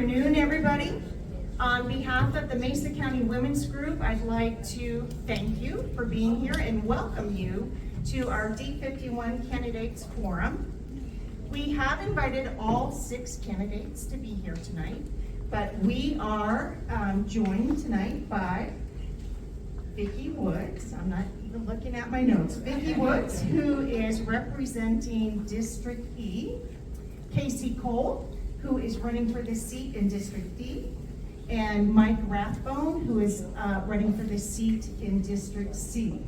afternoon, everybody. On behalf of the Mesa County Women's Group, I'd like to thank you for being here and welcome you to our D51 Candidates Forum. We have invited all 6 candidates to be here tonight, but we are joined tonight by Vicki Woods. I'm not even looking at my notes. Vicki Woods, who is representing District E. Casey Cole, who is running for the seat in District D. And Mike Rathbone, who is running for the seat in District C.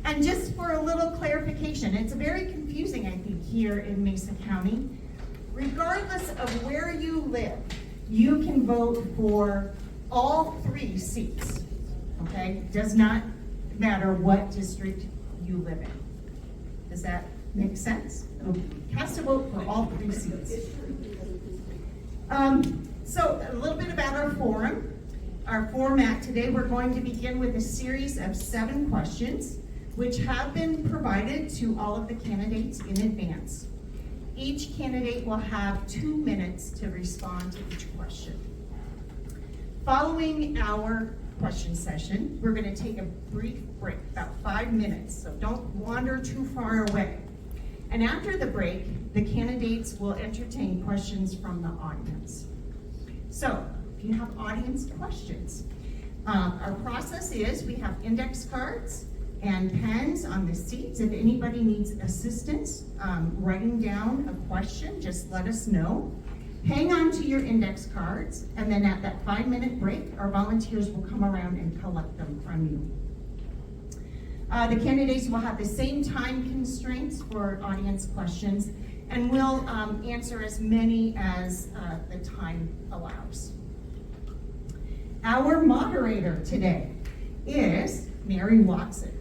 And just for a little clarification, it's very confusing, I think, here in Mesa County. Regardless of where you live, you can vote for all 3 seats, okay? Does not matter what district you live in. Does that make sense? Cast a vote for all 3 seats. So a little bit about our forum. Our format today, we're going to begin with a series of 7 questions, which have been provided to all of the candidates in advance. Each candidate will have 2 minutes to respond to each question. Following our question session, we're going to take a brief break, about 5 minutes, so don't wander too far away. And after the break, the candidates will entertain questions from the audience. So, if you have audience questions, our process is we have index cards and pens on the seats. If anybody needs assistance writing down a question, just let us know. Hang on to your index cards, and then at that 5-minute break, our volunteers will come around and collect them from you. The candidates will have the same time constraints for audience questions, and we'll answer as many as the time allows. Our moderator today is Mary Watson.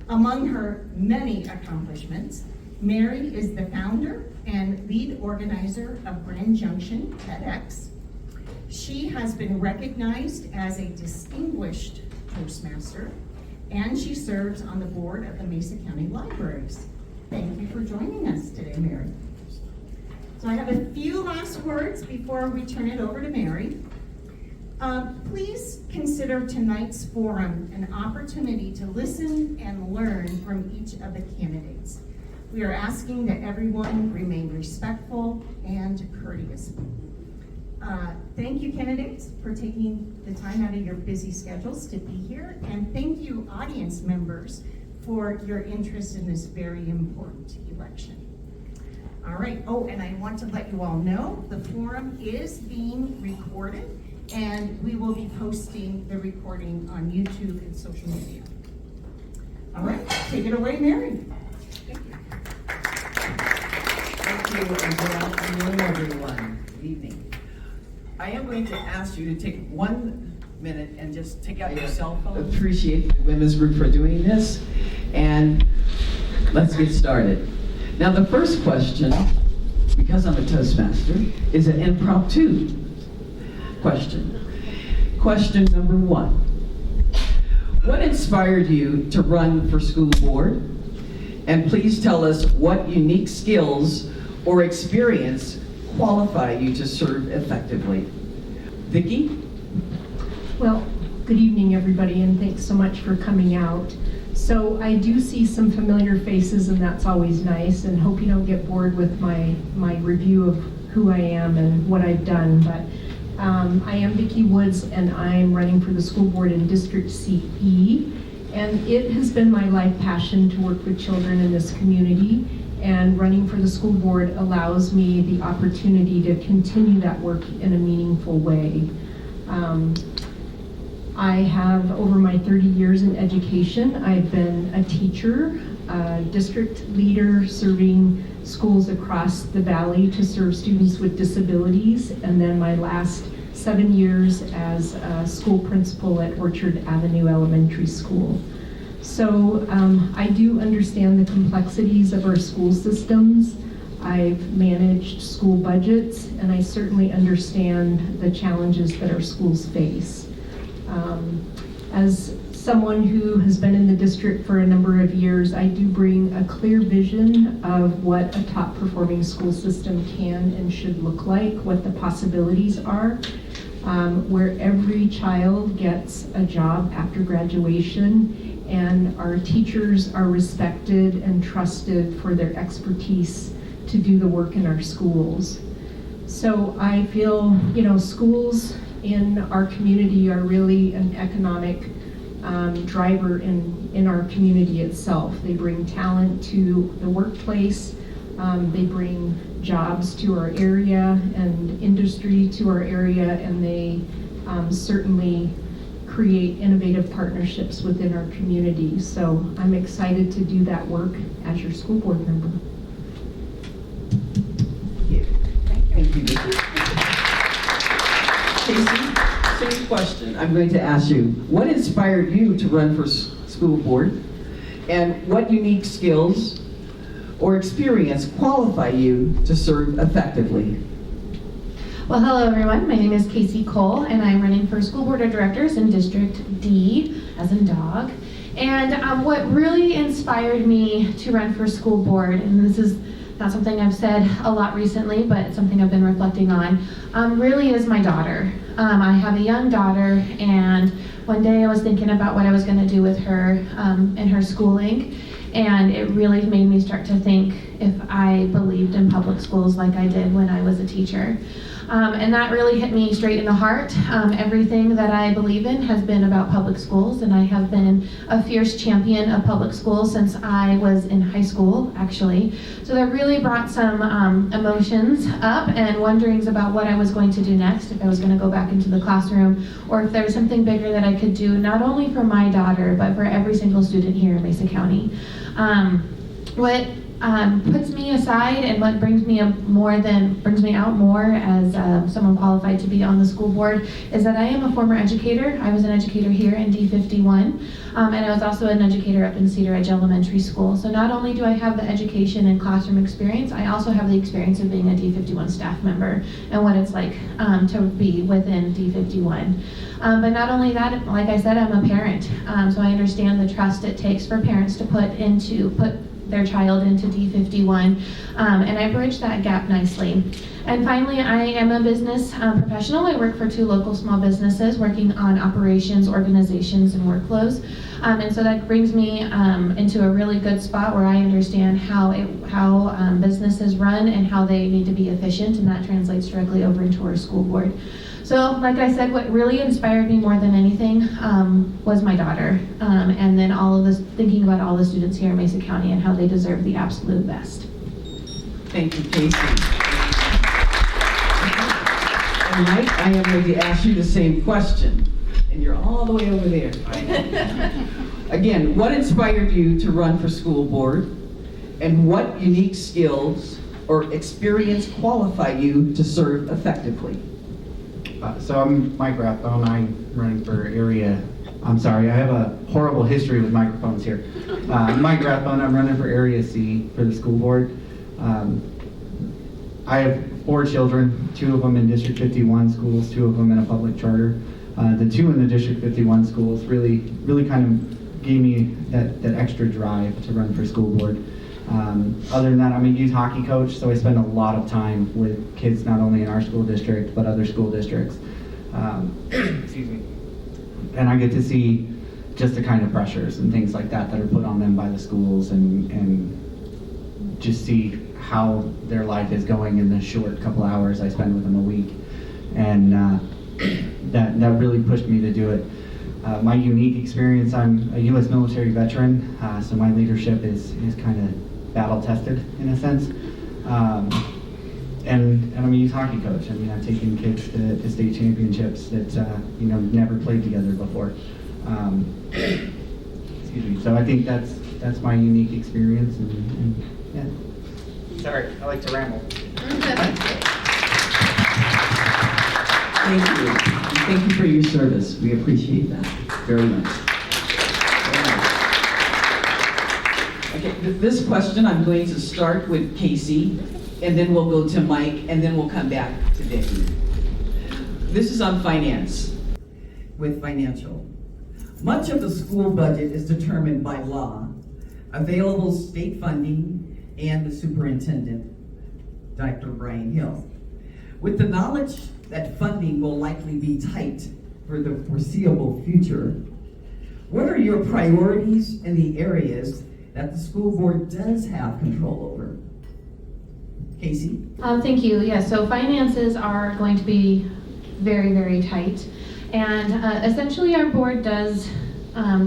Among her many accomplishments, Mary is the founder and lead organizer of Grand Junction TEDx. She has been recognized as a distinguished Toastmaster, and she serves on the board of the Mesa County Libraries. Thank you for joining us today, Mary. So I have a few last words before we turn it over to Mary. Please consider tonight's forum an opportunity to listen and learn from each of the candidates. We are asking that everyone remain respectful and courteous. Thank you, candidates, for taking the time out of your busy schedules to be here, and thank you, audience members, for your interest in this very important election. All right, and I want to let you all know the forum is being recorded, and we will be posting the recording on YouTube and social media. All right, take it away, Mary. Thank you, and good afternoon, everyone. Good evening. I am going to ask you to take 1 minute and just take out your cell phone. Appreciate the Women's Group for doing this, and let's get started. Now, the first question, because I'm a Toastmaster, is an impromptu question. Question number 1. What inspired you to run for school board? And please tell us what unique skills or experience qualify you to serve effectively. Vicki? Well, good evening, everybody, and thanks so much for coming out. So I do see some familiar faces, and that's always nice, and hope you don't get bored with my review of who I am and what I've done. But I am Vicki Woods, and I'm running for the school board in District CE. And it has been my life passion to work with children in this community, and running for the school board allows me the opportunity to continue that work in a meaningful way. I have, over my 30 years in education, I've been a teacher, a district leader serving schools across the valley to serve students with disabilities, and then my last 7 years as a school principal at Orchard Avenue Elementary School. So I do understand the complexities of our school systems. I've managed school budgets, and I certainly understand the challenges that our schools face. As someone who has been in the district for a number of years, I do bring a clear vision of what a top performing school system can and should look like, what the possibilities are, where every child gets a job after graduation, and our teachers are respected and trusted for their expertise to do the work in our schools. So I feel, schools in our community are really an economic driver in our community itself. They bring talent to the workplace, they bring jobs to our area and industry to our area, and they certainly create innovative partnerships within our community. So I'm excited to do that work as your school board member. Thank you, Vicki. Casey, same question. I'm going to ask you, what inspired you to run for school board? And what unique skills or experience qualify you to serve effectively? Well, hello everyone. My name is Casey Cole, and I'm running for School Board of Directors in District D, as in dog. And what really inspired me to run for school board, and this is not something I've said a lot recently, but it's something I've been reflecting on, really is my daughter. I have a young daughter, and one day I was thinking about what I was going to do with her in her schooling, and it really made me start to think if I believed in public schools like I did when I was a teacher. And that really hit me straight in the heart. Everything that I believe in has been about public schools, and I have been a fierce champion of public schools since I was in high school, actually. So that really brought some emotions up and wonderings about what I was going to do next, if I was going to go back into the classroom, or if there was something bigger that I could do, not only for my daughter, but for every single student here in Mesa County. What puts me aside and what brings me out more as someone qualified to be on the school board is that I am a former educator. I was an educator here in D51, and I was also an educator up in Cedar Ridge Elementary School. So not only do I have the education and classroom experience, I also have the experience of being a D51 staff member and what it's like to be within D51. But not only that, like I said, I'm a parent, so I understand the trust it takes for parents to put their child into D51, and I bridge that gap nicely. And finally, I am a business professional. I work for 2 local small businesses working on operations, organizations, and workflows. And so that brings me into a really good spot where I understand how businesses run and how they need to be efficient, and that translates directly over into our school board. So, like I said, what really inspired me more than anything was my daughter, and then all of this, thinking about all the students here in Mesa County and how they deserve the absolute best. Thank you, Casey. And Mike, I am going to ask you the same question, and you're all the way over there. Again, what inspired you to run for school board, and what unique skills or experience qualify you to serve effectively? So I'm Mike Rathbone. I'm running for area. I'm sorry, I have a horrible history with microphones here. Mike Rathbone. I'm running for Area C for the school board. I have 4 children, 2 of them in District 51 schools, 2 of them in a public charter. The 2 in the District 51 schools really kind of gave me that extra drive to run for school board. Other than that, I'm a youth hockey coach, so I spend a lot of time with kids not only in our school district, but other school districts. Excuse me. And I get to see just the kind of pressures and things like that are put on them by the schools, and just see how their life is going in the short couple hours I spend with them a week. And that really pushed me to do it. My unique experience, I'm a U.S. military veteran, so my leadership is kind of battle tested in a sense. And I'm a youth hockey coach. I mean, I've taken kids to state championships that never played together before. Excuse me. So I think that's my unique experience, and yeah. Sorry, I like to ramble. Thank you. Thank you for your service. We appreciate that very much. Okay, this question I'm going to start with Casey, and then we'll go to Mike, and then we'll come back to Vicki. This is on finance, with financial. Much of the school budget is determined by law, available state funding, and the superintendent, Dr. Brian Hill. With the knowledge that funding will likely be tight for the foreseeable future, what are your priorities in the areas that the school board does have control over? Casey? Thank you. Yeah, so finances are going to be very, very tight. And essentially our board does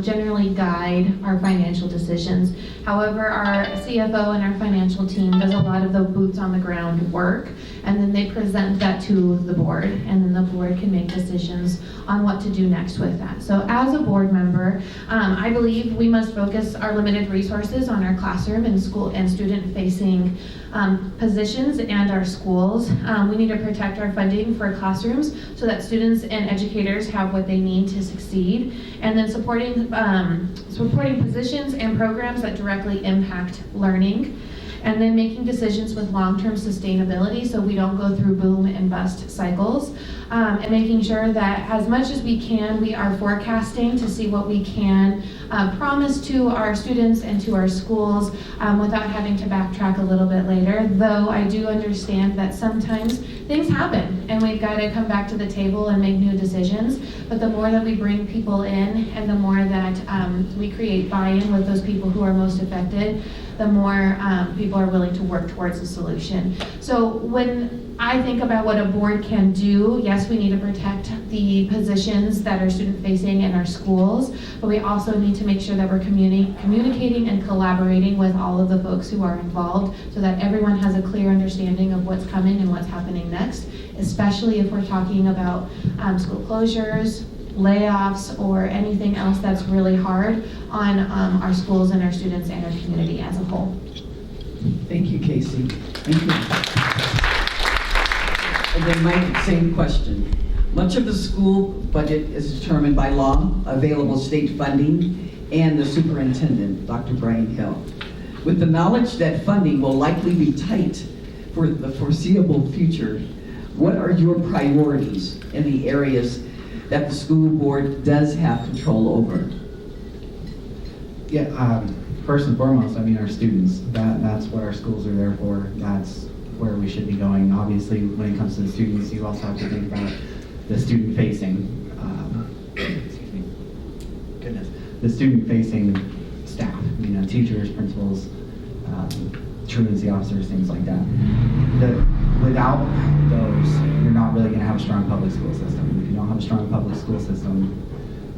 generally guide our financial decisions. However, our CFO and our financial team does a lot of the boots on the ground work, and then they present that to the board, and then the board can make decisions on what to do next with that. So as a board member, I believe we must focus our limited resources on our classroom and school and student-facing positions and our schools. We need to protect our funding for classrooms so that students and educators have what they need to succeed, and then supporting positions and programs that directly impact learning, and then making decisions with long-term sustainability so we don't go through boom and bust cycles, and making sure that as much as we can, we are forecasting to see what we can promise to our students and to our schools without having to backtrack a little bit later. Though I do understand that sometimes things happen and we've got to come back to the table and make new decisions. But the more that we bring people in and the more that we create buy-in with those people who are most affected, the more people are willing to work towards a solution. So when I think about what a board can do, yes, we need to protect the positions that are student-facing in our schools, but we also need to make sure that we're communicating and collaborating with all of the folks who are involved so that everyone has a clear understanding of what's coming and what's happening next, especially if we're talking about school closures, layoffs, or anything else that's really hard on our schools and our students and our community as a whole. Thank you, Casey. Thank you. Again, Mike, same question. Much of the school budget is determined by law, available state funding, and the superintendent, Dr. Brian Hill. With the knowledge that funding will likely be tight for the foreseeable future, what are your priorities in the areas that the school board does have control over? Yeah, first and foremost, I mean, our students. That's what our schools are there for. That's where we should be going. Obviously, when it comes to the students, you also have to think about the student-facing, the student-facing staff. You know, teachers, principals, truancy officers, things like that. Without those, you're not really going to have a strong public school system. If you don't have a strong public school system,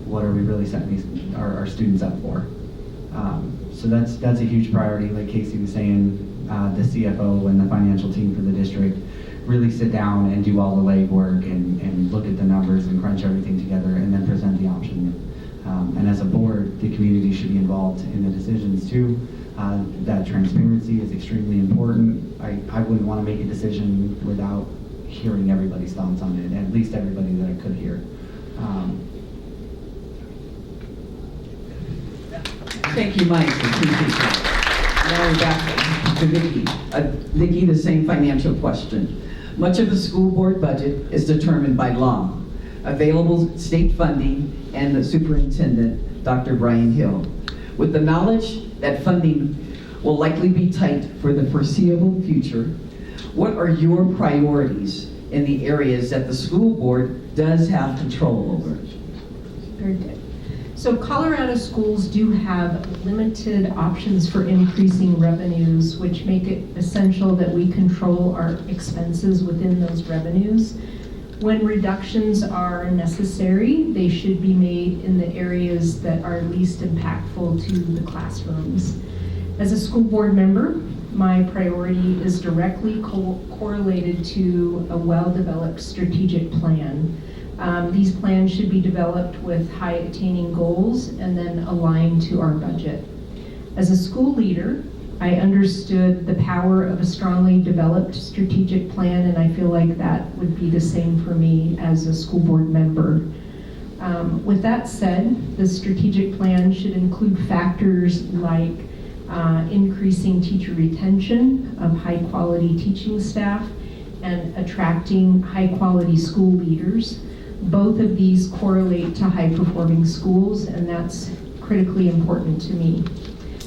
what are we really setting our students up for? So that's a huge priority. Like Casey was saying, the CFO and the financial team for the district really sit down and do all the legwork and look at the numbers and crunch everything together and then present the option. And as a board, the community should be involved in the decisions too. That transparency is extremely important. I wouldn't want to make a decision without hearing everybody's thoughts on it, at least everybody that I could hear. Thank you, Mike. Appreciate that. Now we're back to Vicki. Vicki, the same financial question. Much of the school board budget is determined by law, available state funding, and the superintendent, Dr. Brian Hill. With the knowledge that funding will likely be tight for the foreseeable future, what are your priorities in the areas that the school board does have control over? Very good. So Colorado schools do have limited options for increasing revenues, which make it essential that we control our expenses within those revenues. When reductions are necessary, they should be made in the areas that are least impactful to the classrooms. As a school board member, my priority is directly correlated to a well-developed strategic plan. These plans should be developed with high-attaining goals and then aligned to our budget. As a school leader, I understood the power of a strongly developed strategic plan, and I feel like that would be the same for me as a school board member. With that said, the strategic plan should include factors like increasing teacher retention of high-quality teaching staff and attracting high-quality school leaders. Both of these correlate to high-performing schools, and that's critically important to me.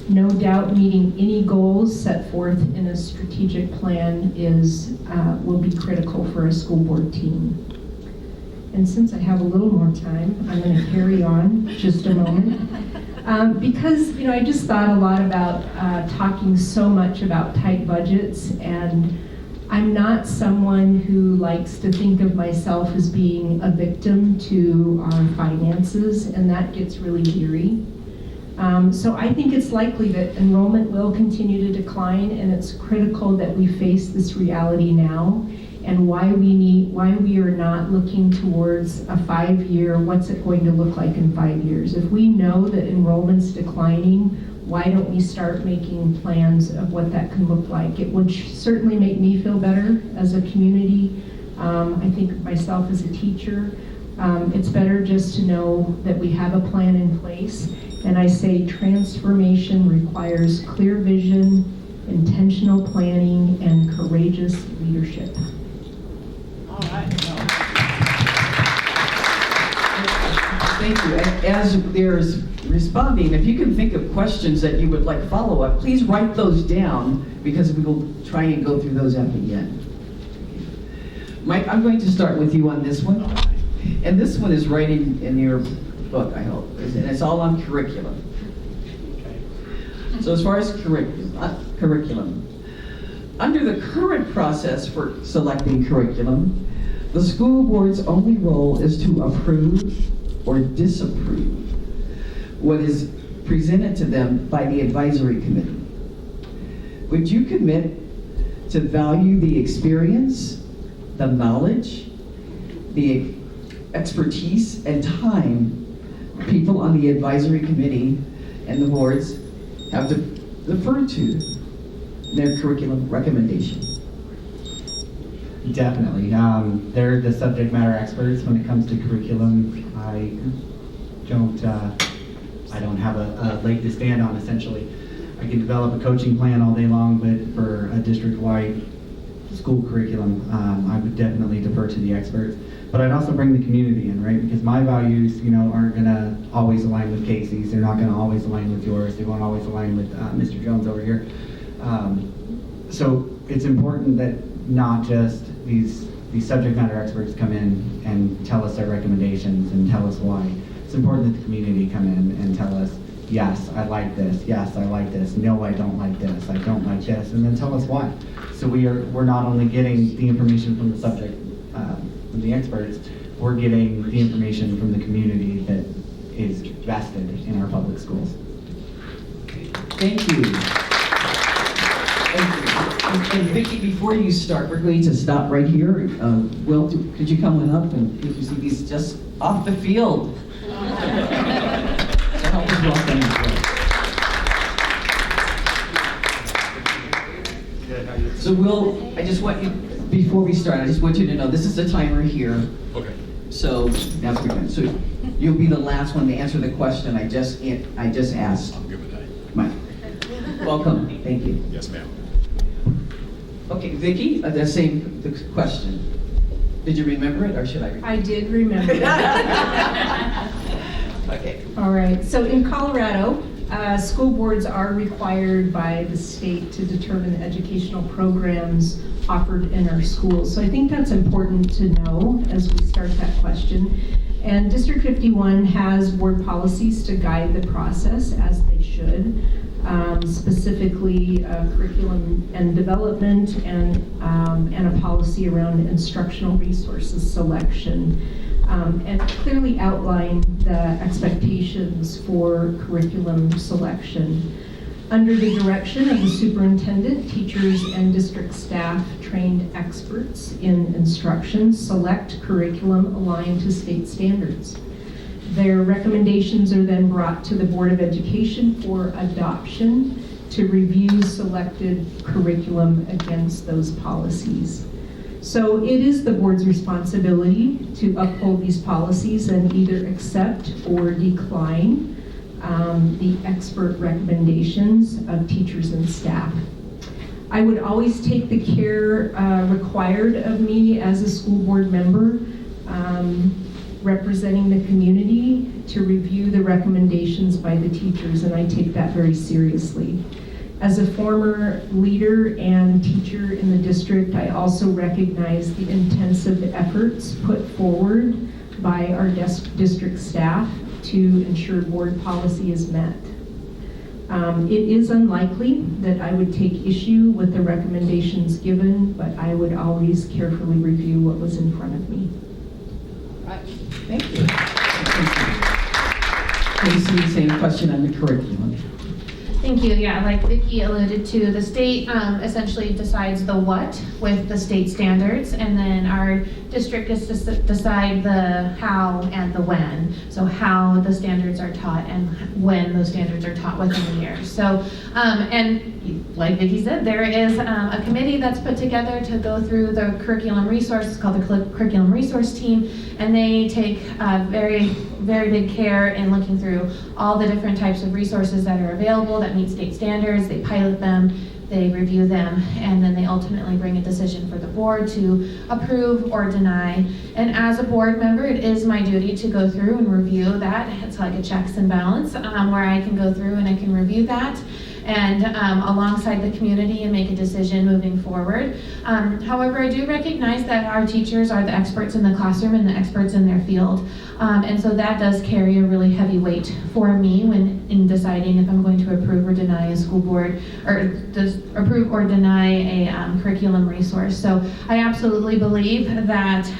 No doubt meeting any goals set forth in a strategic plan will be critical for a school board team. And since I have a little more time, I'm going to carry on just a moment. Because, I just thought a lot about talking so much about tight budgets, and I'm not someone who likes to think of myself as being a victim to our finances, and that gets really eerie. So I think it's likely that enrollment will continue to decline, and it's critical that we face this reality now, and why we are not looking towards a 5-year, what's it going to look like in 5 years. If we know that enrollment's declining, why don't we start making plans of what that can look like? It would certainly make me feel better as a community. I think myself as a teacher, it's better just to know that we have a plan in place. And I say transformation requires clear vision, intentional planning, and courageous leadership. All right. Thank you. And as there's responding, if you can think of questions that you would like follow up, please write those down, because we will try and go through those at the end. Mike, I'm going to start with you on this one. And this one is right in your book, I hope. And it's all on curriculum. So as far as curriculum, under the current process for selecting curriculum, the school board's only role is to approve or disapprove what is presented to them by the advisory committee. Would you commit to value the experience, the knowledge, the expertise, and time people on the advisory committee and the boards have to defer to their curriculum recommendation? Definitely. They're the subject matter experts when it comes to curriculum. I don't have a leg to stand on, essentially. I can develop a coaching plan all day long, but for a district-wide school curriculum, I would definitely defer to the experts. But I'd also bring the community in, right? Because my values, aren't gonna always align with Casey's. They're not gonna always align with yours. They won't always align with Mr. Jones over here. So it's important that not just these subject matter experts come in and tell us their recommendations and tell us why. It's important that the community come in and tell us, yes, I like this. Yes, I like this. No, I don't like this. I don't like this. And then tell us why. So we're not only getting the information from the subject, from the experts, we're getting the information from the community that is vested in our public schools. Thank you. And Vicki, before you start, we're going to stop right here. Will, could you come on up and if you see these just off the field? Help us welcome you. So Will, I just want you, before we start, I just want you to know this is the timer here. Okay. So that's good. So you'll be the last one to answer the question I just asked. I'm good with that. Mike. Welcome. Thank you. Yes, ma'am. Okay, Vicki, the same question. Did you remember it, or should I repeat? I did remember that. Okay. All right, so in Colorado, school boards are required by the state to determine educational programs offered in our schools. So I think that's important to know as we start that question. And District 51 has board policies to guide the process, as they should. Specifically curriculum and development, and a policy around instructional resources selection, and clearly outline the expectations for curriculum selection. Under the direction of the superintendent, teachers and district staff trained experts in instruction select curriculum aligned to state standards. Their recommendations are then brought to the Board of Education for adoption to review selected curriculum against those policies. So it is the board's responsibility to uphold these policies and either accept or decline the expert recommendations of teachers and staff. I would always take the care required of me as a school board member representing the community to review the recommendations by the teachers, and I take that very seriously. As a former leader and teacher in the district, I also recognize the intensive efforts put forward by our district staff to ensure board policy is met. It is unlikely that I would take issue with the recommendations given, but I would always carefully review what was in front of me. Right. Thank you. Casey, same question on the curriculum. Thank you. Yeah, like Vicki alluded to, the state essentially decides the what with the state standards, and then our district gets to decide the how and the when. So how the standards are taught and when those standards are taught within the year. So, and like Vicki said, there is a committee that's put together to go through the curriculum resource. It's called the Curriculum Resource Team, and they take very big care in looking through all the different types of resources that are available that meet state standards. They pilot them, they review them, and then they ultimately bring a decision for the board to approve or deny. And as a board member, it is my duty to go through and review that. It's like a checks and balance where I can go through and I can review that and alongside the community and make a decision moving forward. However, I do recognize that our teachers are the experts in the classroom and the experts in their field. And so that does carry a really heavy weight for me when in deciding if I'm going to approve or deny a school board, or approve or deny a curriculum resource. So I absolutely believe that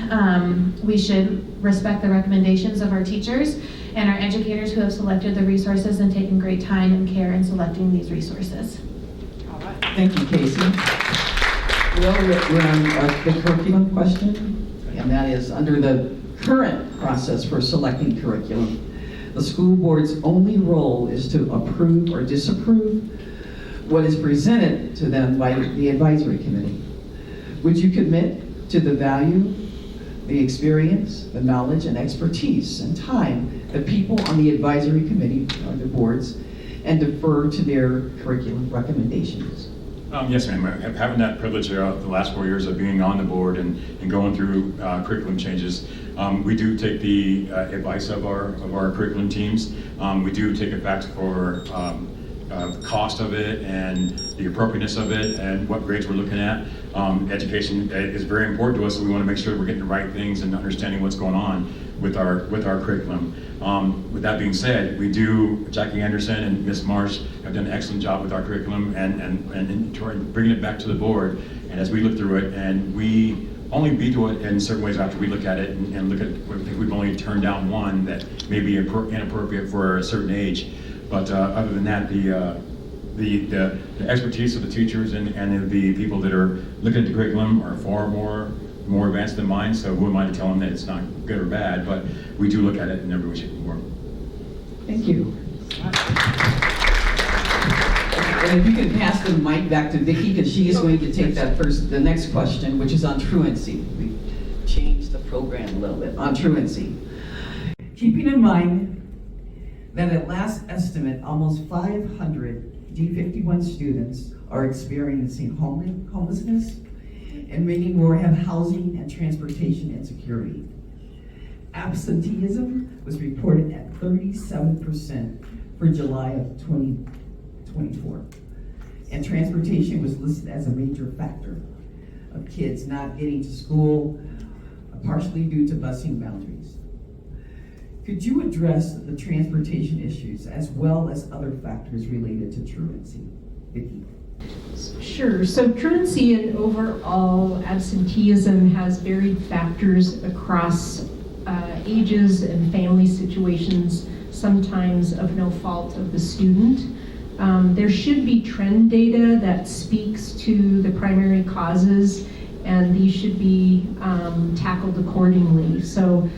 we should respect the recommendations of our teachers and our educators who have selected the resources and taken great time and care in selecting these resources. All right. Thank you, Casey. Well, we're on the curriculum question, and that is under the current process for selecting curriculum. The school board's only role is to approve or disapprove what is presented to them by the advisory committee. Would you commit to the value, the experience, the knowledge and expertise and time the people on the advisory committee or the boards and defer to their curriculum recommendations? Yes, ma'am. Having that privilege throughout the last 4 years of being on the board and going through curriculum changes, we do take the advice of our curriculum teams. We do take it back for the cost of it and the appropriateness of it and what grades we're looking at. Education is very important to us, so we want to make sure we're getting the right things and understanding what's going on with our curriculum. With that being said, we do, Jackie Anderson and Ms. Marsh have done an excellent job with our curriculum and bringing it back to the board. And as we look through it, and we only veto it in certain ways after we look at it and look at, I think we've only turned down one that may be inappropriate for a certain age. But other than that, the expertise of the teachers and the people that are looking at the curriculum are far more advanced than mine, so who am I to tell them that it's not good or bad, but we do look at it in every way, shape, and form. Thank you. And if you can pass the mic back to Vicki, because she is going to take the next question, which is on truancy. We changed the program a little bit on truancy. Keeping in mind that at last estimate, almost 500 D51 students are experiencing homelessness, and many more have housing and transportation insecurity. Absenteeism was reported at 37% for July of 2024. And transportation was listed as a major factor of kids not getting to school, partially due to busing boundaries. Could you address the transportation issues as well as other factors related to truancy? Vicki. Sure. So truancy and overall absenteeism has varied factors across ages and family situations, sometimes of no fault of the student. There should be trend data that speaks to the primary causes, and these should be tackled accordingly. So,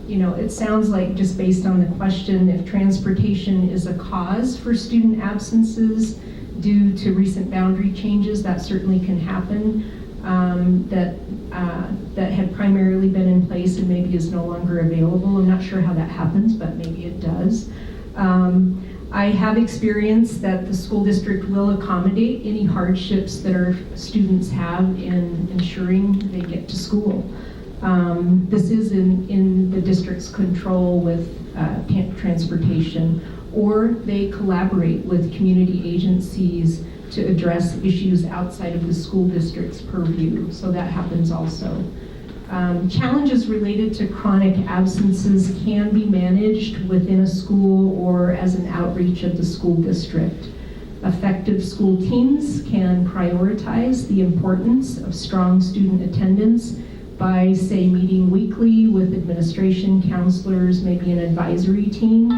it sounds like, just based on the question, if transportation is a cause for student absences due to recent boundary changes, that certainly can happen, that had primarily been in place and maybe is no longer available. I'm not sure how that happens, but maybe it does. I have experienced that the school district will accommodate any hardships that our students have in ensuring they get to school. This is in the district's control with transportation, or they collaborate with community agencies to address issues outside of the school district's purview. So that happens also. Challenges related to chronic absences can be managed within a school or as an outreach of the school district. Effective school teams can prioritize the importance of strong student attendance by, say, meeting weekly with administration, counselors, maybe an advisory team,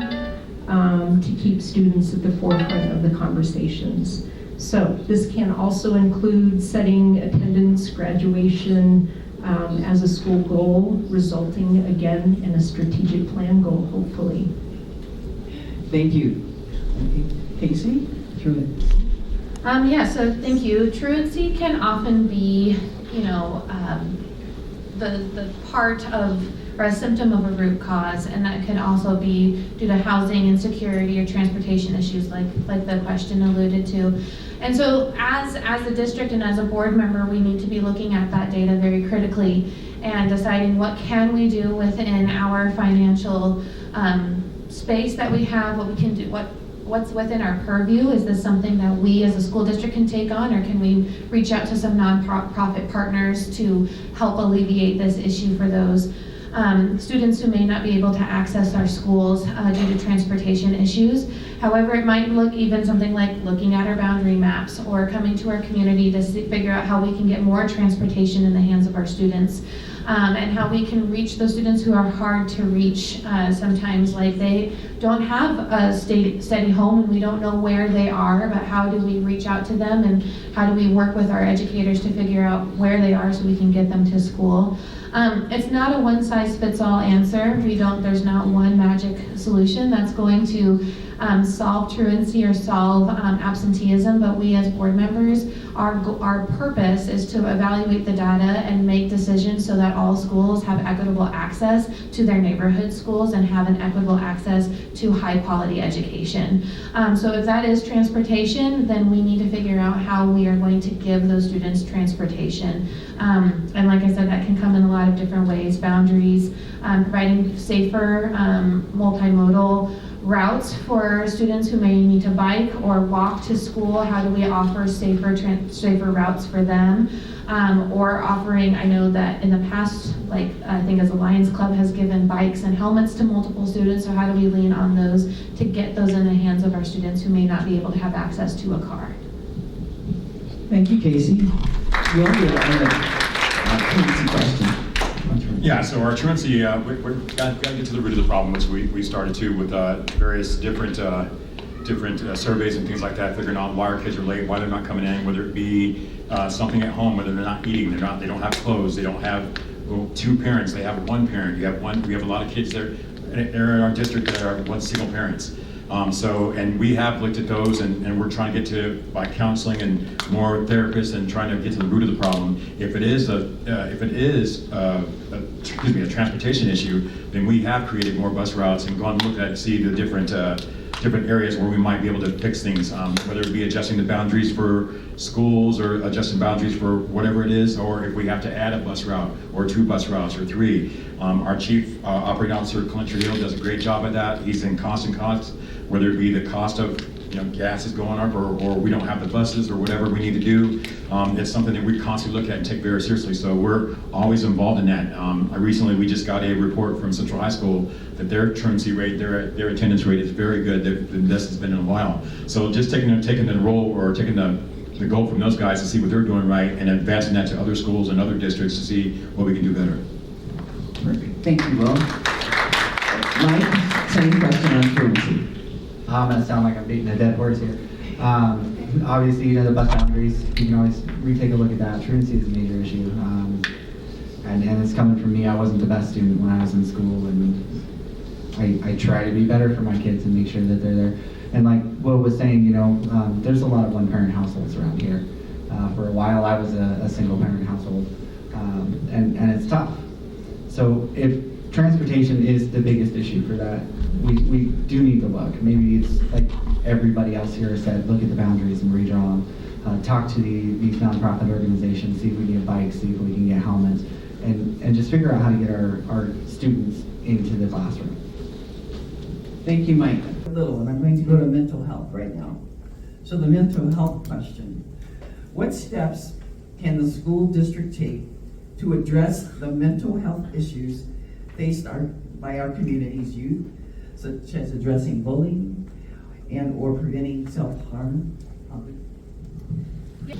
to keep students at the forefront of the conversations. So this can also include setting attendance, graduation, as a school goal, resulting again in a strategic plan goal, hopefully. Thank you. Okay. Casey? Yeah, so thank you. Truancy can often be, the part of or a symptom of a root cause, and that can also be due to housing insecurity or transportation issues like the question alluded to. And so as a district and as a board member, we need to be looking at that data very critically and deciding what can we do within our financial space that we have, what we can do, what's within our purview. Is this something that we as a school district can take on, or can we reach out to some nonprofit partners to help alleviate this issue for those students who may not be able to access our schools due to transportation issues? However, it might look even something like looking at our boundary maps or coming to our community to figure out how we can get more transportation in the hands of our students, and how we can reach those students who are hard to reach sometimes, like they don't have a steady home and we don't know where they are, but how do we reach out to them and how do we work with our educators to figure out where they are so we can get them to school. It's not a one-size-fits-all answer. There's not one magic solution that's going to solve truancy or solve absenteeism, but we as board members, our purpose is to evaluate the data and make decisions so that all schools have equitable access to their neighborhood schools and have an equitable access to high quality education. So if that is transportation, then we need to figure out how we are going to give those students transportation. And like I said, that can come in a lot of different ways: boundaries, providing safer multimodal routes for students who may need to bike or walk to school. How do we offer safer routes for them? Or offering, I know that in the past, like I think as a Lions Club has given bikes and helmets to multiple students, so how do we lean on those to get those in the hands of our students who may not be able to have access to a car? Thank you, Casey. We all get a truancy question. Yeah, so our truancy, we've got to get to the root of the problem, which we started to with various different surveys and things like that, figuring out why our kids are late, why they're not coming in, whether it be something at home, whether they're not eating, they don't have clothes, they don't have two parents, they have one parent. We have a lot of kids there in our district that are one single parents. And we have looked at those, and we're trying to get to, by counseling and more therapists and trying to get to the root of the problem. If it is a transportation issue, then we have created more bus routes and gone and looked at, see the different areas where we might be able to fix things, whether it be adjusting the boundaries for schools or adjusting boundaries for whatever it is, or if we have to add a bus route or two bus routes or three. Our chief operating officer, Clint Trujillo, does a great job at that. He's in constant costs, whether it be the cost of gas is going up, or we don't have the buses, or whatever we need to do. It's something that we constantly look at and take very seriously. So we're always involved in that. We just got a report from Central High School that their truancy rate, their attendance rate is very good. This has been in a while. So just taking the role, or taking the goal from those guys to see what they're doing right, and advancing that to other schools and other districts to see what we can do better. Perfect. Thank you, Will. Mike, same question on truancy. I'm going to sound like I'm beating a dead horse here. Obviously, the bus boundaries, you can always retake a look at that. Truancy is a major issue. And it's coming from me. I wasn't the best student when I was in school, and I try to be better for my kids and make sure that they're there. And like Will was saying, there's a lot of one-parent households around here. For a while, I was a single-parent household, and it's tough. So if transportation is the biggest issue for that, we do need to look. Maybe it's like everybody else here said, look at the boundaries and redraw them. Talk to these nonprofit organizations, see if we can get bikes, see if we can get helmets, and just figure out how to get our students into the classroom. Thank you, Mike. Little, and I'm going to go to mental health right now. So the mental health question. What steps can the school district take to address the mental health issues faced by our community's youth, such as addressing bullying and or preventing self-harm?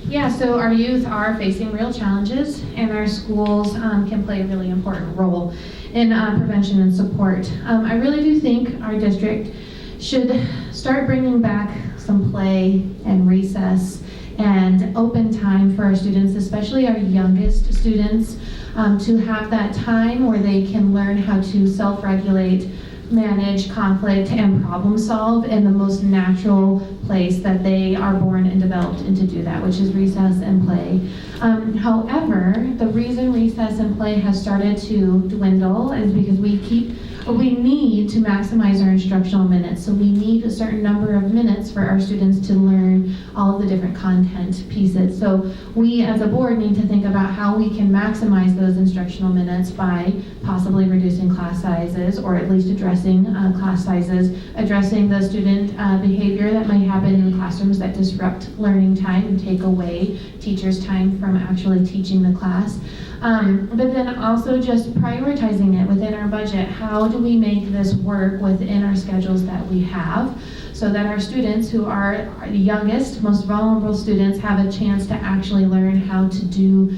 Yeah, so our youth are facing real challenges, and our schools can play a really important role in prevention and support. I really do think our district should start bringing back some play and recess and open time for our students, especially our youngest students, to have that time where they can learn how to self-regulate, manage conflict, and problem solve in the most natural place that they are born and developed into do that, which is recess and play. However, the reason recess and play has started to dwindle is because we need to maximize our instructional minutes. So we need a certain number of minutes for our students to learn all of the different content pieces. So we as a board need to think about how we can maximize those instructional minutes by possibly reducing class sizes, or at least addressing class sizes, addressing the student behavior that might happen in classrooms that disrupt learning time and take away teachers' time from actually teaching the class. But then also just prioritizing it within our budget. How do we make this work within our schedules that we have, so that our students, who are the youngest, most vulnerable students, have a chance to actually learn how to do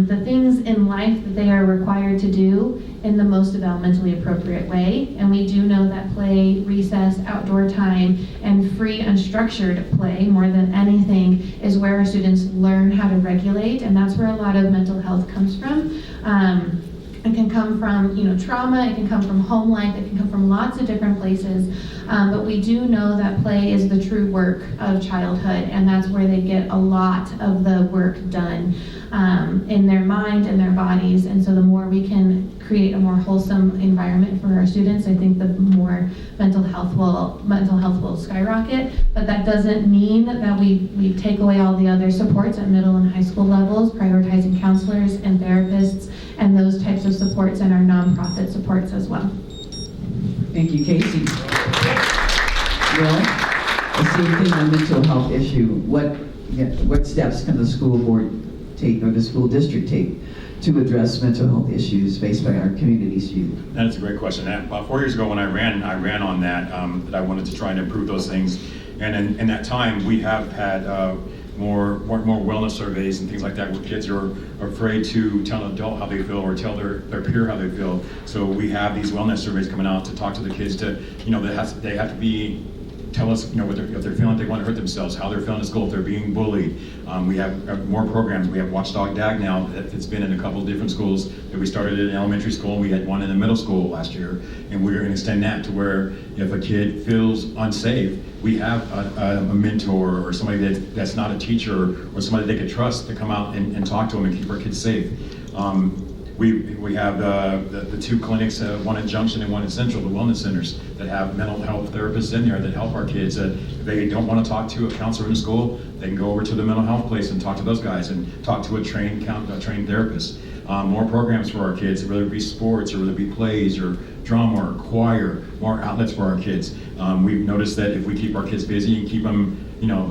the things in life that they are required to do in the most developmentally appropriate way. And we do know that play, recess, outdoor time, and free unstructured play, more than anything, is where our students learn how to regulate, and that's where a lot of mental health comes from. It can come from, trauma, it can come from home life, it can come from lots of different places. But we do know that play is the true work of childhood, and that's where they get a lot of the work done in their mind and their bodies. And so the more we can create a more wholesome environment for our students, I think the more mental health will skyrocket. But that doesn't mean that we take away all the other supports at middle and high school levels, prioritizing counselors and therapists and those types of supports, and our nonprofit supports as well. Thank you, Casey. Well, the same thing on mental health issue. What steps can the school board take, or the school district take, to address mental health issues faced by our community's youth? That's a great question. About 4 years ago when I ran on that I wanted to try and improve those things. And in that time, we have had more wellness surveys and things like that, where kids are afraid to tell an adult how they feel or tell their peer how they feel. So we have these wellness surveys coming out to talk to the kids to, they have to tell us, if they're feeling they want to hurt themselves, how they're feeling at school, if they're being bullied. We have more programs. We have Watchdog DAG now that's been in a couple of different schools that we started in elementary school. We had one in the middle school last year, and we're going to extend that to where if a kid feels unsafe, we have a mentor or somebody that's not a teacher or somebody they could trust to come out and talk to them and keep our kids safe. We have the two clinics, one in Junction and one in Central, the wellness centers, that have mental health therapists in there that help our kids. If they don't want to talk to a counselor in the school, they can go over to the mental health place and talk to those guys and talk to a trained therapist. More programs for our kids, whether it be sports or whether it be plays or drama or choir, more outlets for our kids. We've noticed that if we keep our kids busy and keep them,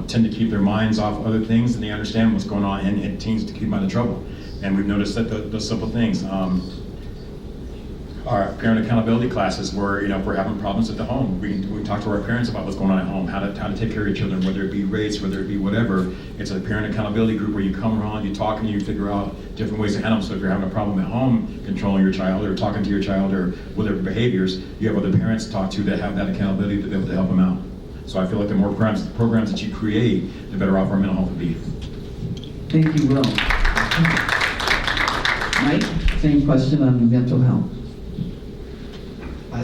tend to keep their minds off other things, and they understand what's going on, and it tends to keep them out of trouble. And we've noticed that the simple things, our parent accountability classes, where if we're having problems at the home, we talk to our parents about what's going on at home, how to take care of your children, whether it be race, whether it be whatever. It's a parent accountability group where you come around, you talk, and you figure out different ways to handle them. So if you're having a problem at home controlling your child or talking to your child or whatever behaviors, you have other parents to talk to that have that accountability to be able to help them out. So I feel like the more programs that you create, the better off our mental health will be. Thank you, Will. Mike, same question on mental health.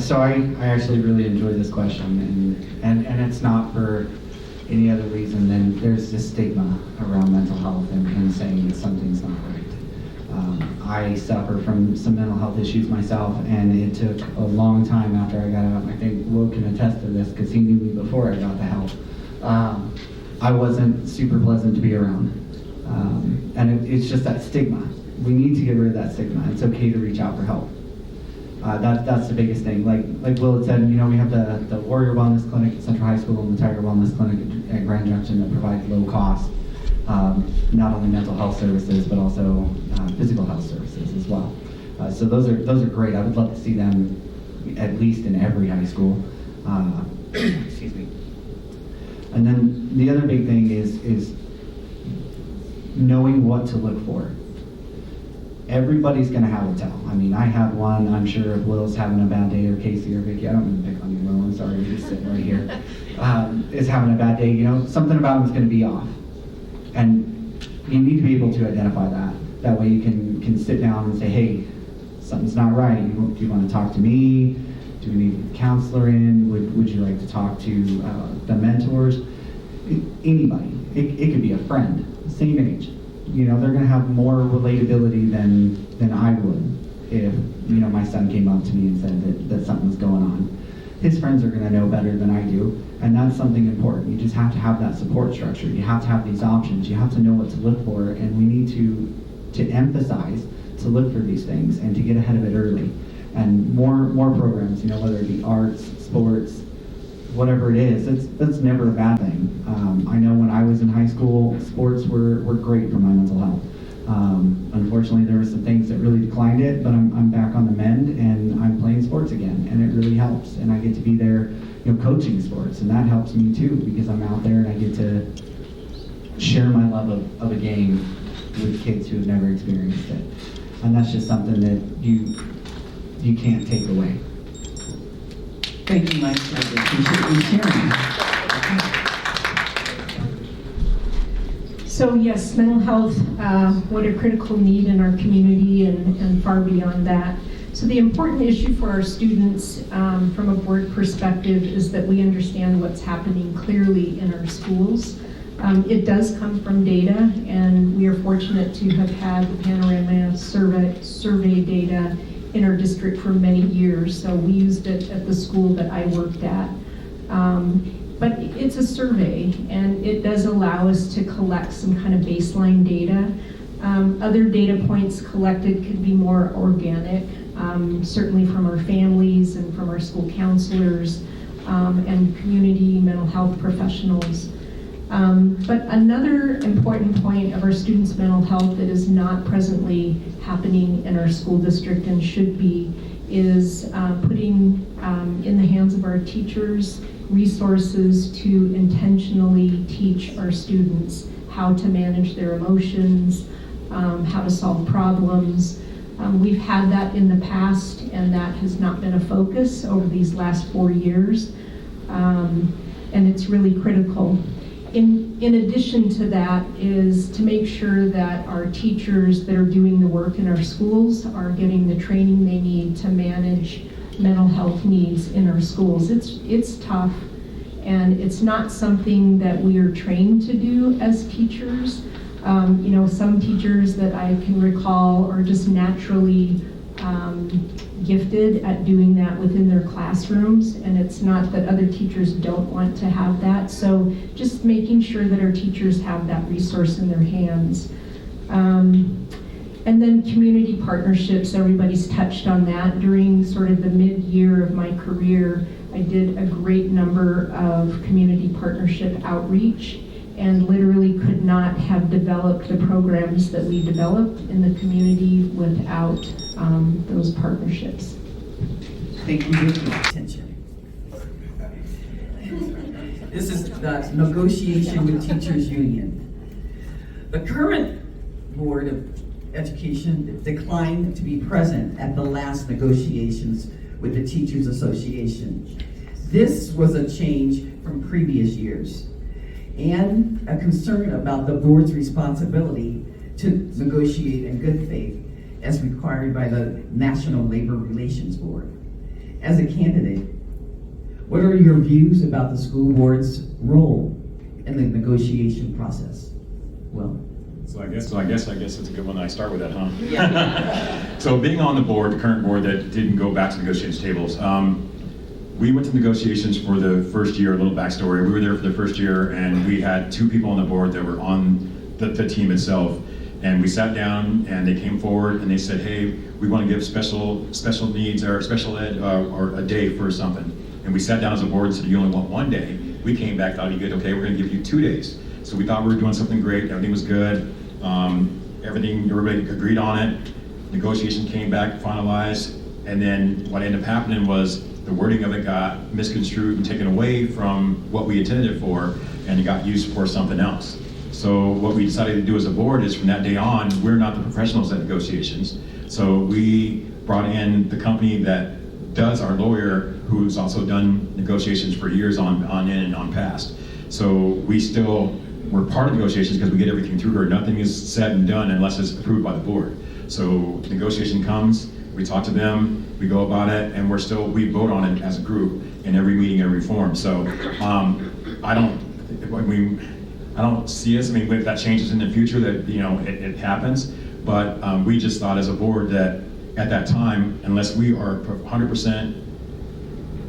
So I actually really enjoy this question, and it's not for any other reason than there's this stigma around mental health and saying that something's not right. I suffer from some mental health issues myself, and it took a long time after I got out. I think Will can attest to this because he knew me before I got the help. I wasn't super pleasant to be around, and it's just that stigma. we need to get rid of that stigma. It's okay to reach out for help. That's the biggest thing. Like Will had said, we have the Warrior Wellness Clinic at Central High School and the Tiger Wellness Clinic at Grand Junction that provide low cost, not only mental health services, but also physical health services as well. So those are great. I would love to see them at least in every high school. Excuse me. And then the other big thing is knowing what to look for. Everybody's going to have a tell. I mean, I have one. I'm sure if Will's having a bad day, or Casey or Vicky, I don't mean to pick on you, Will. I'm sorry, you're just sitting right here. Is having a bad day. Something about him is going to be off, and you need to be able to identify that. That way, you can sit down and say, "Hey, something's not right. Do you want to talk to me? Do we need a counselor in? Would you like to talk to the mentors?" Anybody. It could be a friend, same age. They're going to have more relatability than I would if, my son came up to me and said that something's going on. His friends are going to know better than I do, and that's something important. You just have to have that support structure. You have to have these options. You have to know what to look for, and we need to emphasize to look for these things and to get ahead of it early. And more programs, whether it be arts, sports, whatever it is, that's never a bad thing. I know when I was in high school, sports were great for my mental health. Unfortunately, there were some things that really declined it, but I'm back on the mend and I'm playing sports again, and it really helps. And I get to be there, coaching sports, and that helps me too because I'm out there and I get to share my love of a game with kids who have never experienced it. And that's just something that you can't take away. Thank you, Mike. I appreciate you sharing. So yes, mental health, what a critical need in our community and far beyond that. So the important issue for our students from a board perspective is that we understand what's happening clearly in our schools. It does come from data, and we are fortunate to have had the Panorama survey data in our district for many years. So we used it at the school that I worked at. But it's a survey, and it does allow us to collect some kind of baseline data. Other data points collected could be more organic, certainly from our families and from our school counselors and community mental health professionals. But another important point of our students' mental health that is not presently happening in our school district and should be is putting in the hands of our teachers resources to intentionally teach our students how to manage their emotions, how to solve problems. We've had that in the past, and that has not been a focus over these last 4 years, and it's really critical. In addition to that is to make sure that our teachers that are doing the work in our schools are getting the training they need to manage mental health needs in our schools. It's tough, and it's not something that we are trained to do as teachers. Some teachers that I can recall are just naturally gifted at doing that within their classrooms, and it's not that other teachers don't want to have that. So just making sure that our teachers have that resource in their hands. And then community partnerships, everybody's touched on that. During sort of the mid-year of my career, I did a great number of community partnership outreach, and literally could not have developed the programs that we developed in the community without those partnerships. Thank you for your attention. This is the negotiation with teachers union. The current Board of Education declined to be present at the last negotiations with the Teachers Association. This was a change from previous years, and a concern about the board's responsibility to negotiate in good faith as required by the National Labor Relations Board. As a candidate, what are your views about the school board's role in the negotiation process? Well, So I guess it's a good one. I start with that, huh? yeah. So being on the board, the current board that didn't go back to negotiation tables, we went to negotiations for the first year. A little backstory: we were there for the first year, and we had 2 people on the board that were on the team itself. And we sat down and they came forward and they said, hey, we want to give special needs or special ed or a day for something. And we sat down as a board and said, you only want 1 day. We came back, thought, good, okay, we're going to give you 2 days. So we thought we were doing something great, everything was good. Everybody agreed on it. Negotiation came back, finalized, and then what ended up happening was the wording of it got misconstrued and taken away from what we intended it for, and it got used for something else. So what we decided to do as a board is from that day on, we're not the professionals at negotiations. So we brought in the company that does our lawyer, who's also done negotiations for years on in and on past. So we're part of negotiations because we get everything through her. Nothing is said and done unless it's approved by the board. So negotiation comes, we talk to them, we go about it, and we vote on it as a group in every meeting, every forum. So I don't see us, if that changes in the future, that it happens, but we just thought as a board that at that time, unless we are 100%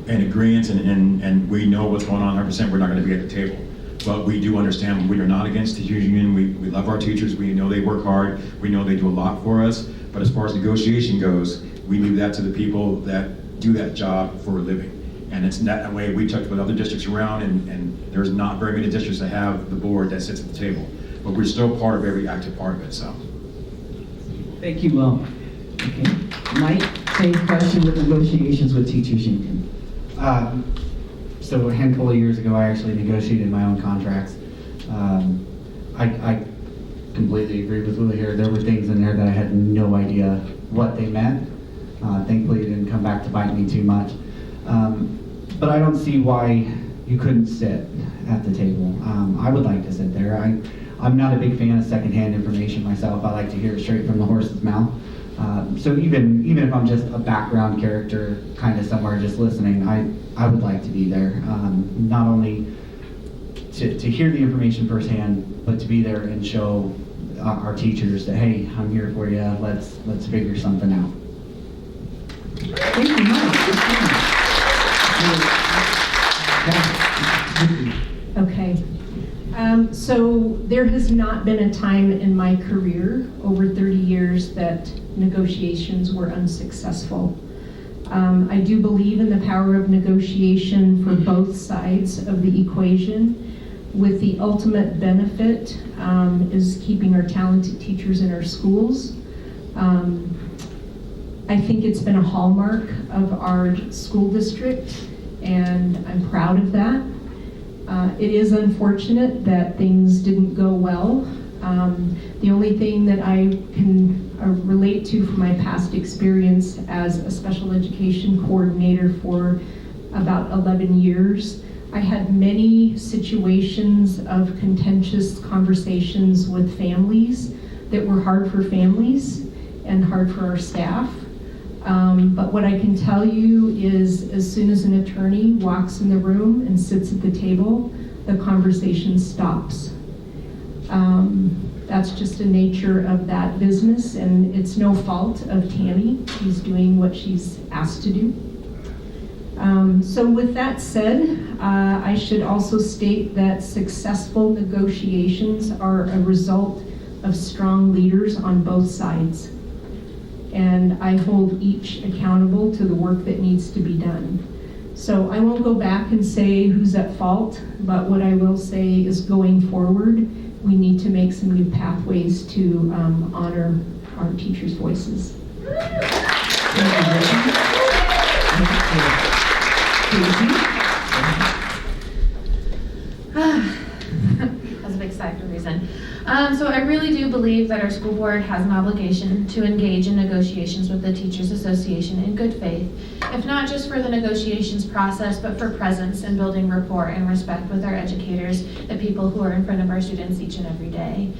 in agreement and we know what's going on 100%, we're not going to be at the table. But we do understand we are not against the union. We love our teachers. We know they work hard. We know they do a lot for us. But as far as negotiation goes, we leave that to the people that do that job for a living. And it's that way we checked with other districts around, and there's not very many districts that have the board that sits at the table. But we're still part of every active part of it, so. Thank you, okay. Mike, same question with negotiations with teachers union. So a handful of years ago, I actually negotiated my own contracts. I completely agree with Willie here. There were things in there that I had no idea what they meant. Thankfully, it didn't come back to bite me too much. But I don't see why you couldn't sit at the table. I would like to sit there. I'm not a big fan of secondhand information myself. I like to hear it straight from the horse's mouth. So even if I'm just a background character, kind of somewhere just listening, I would like to be there. Not only to hear the information firsthand, but to be there and show our teachers that, hey, I'm here for you. Let's figure something out. Thank you, Mike. Okay. So there has not been a time in my career, over 30 years, that negotiations were unsuccessful. I do believe in the power of negotiation for both sides of the equation, with the ultimate benefit is keeping our talented teachers in our schools. I think it's been a hallmark of our school district, and I'm proud of that. It is unfortunate that things didn't go well. The only thing that I can relate to from my past experience as a special education coordinator for about 11 years, I had many situations of contentious conversations with families that were hard for families and hard for our staff. But what I can tell you is, as soon as an attorney walks in the room and sits at the table, the conversation stops. That's just the nature of that business, and it's no fault of Tammy. She's doing what she's asked to do. So with that said, I should also state that successful negotiations are a result of strong leaders on both sides. And I hold each accountable to the work that needs to be done. So I won't go back and say who's at fault, but what I will say is, going forward, we need to make some new pathways to honor our teachers' voices. That's a big sigh for reason. So I really do believe that our school board has an obligation to engage in negotiations with the Teachers Association in good faith, if not just for the negotiations process, but for presence and building rapport and respect with our educators, the people who are in front of our students each and every day.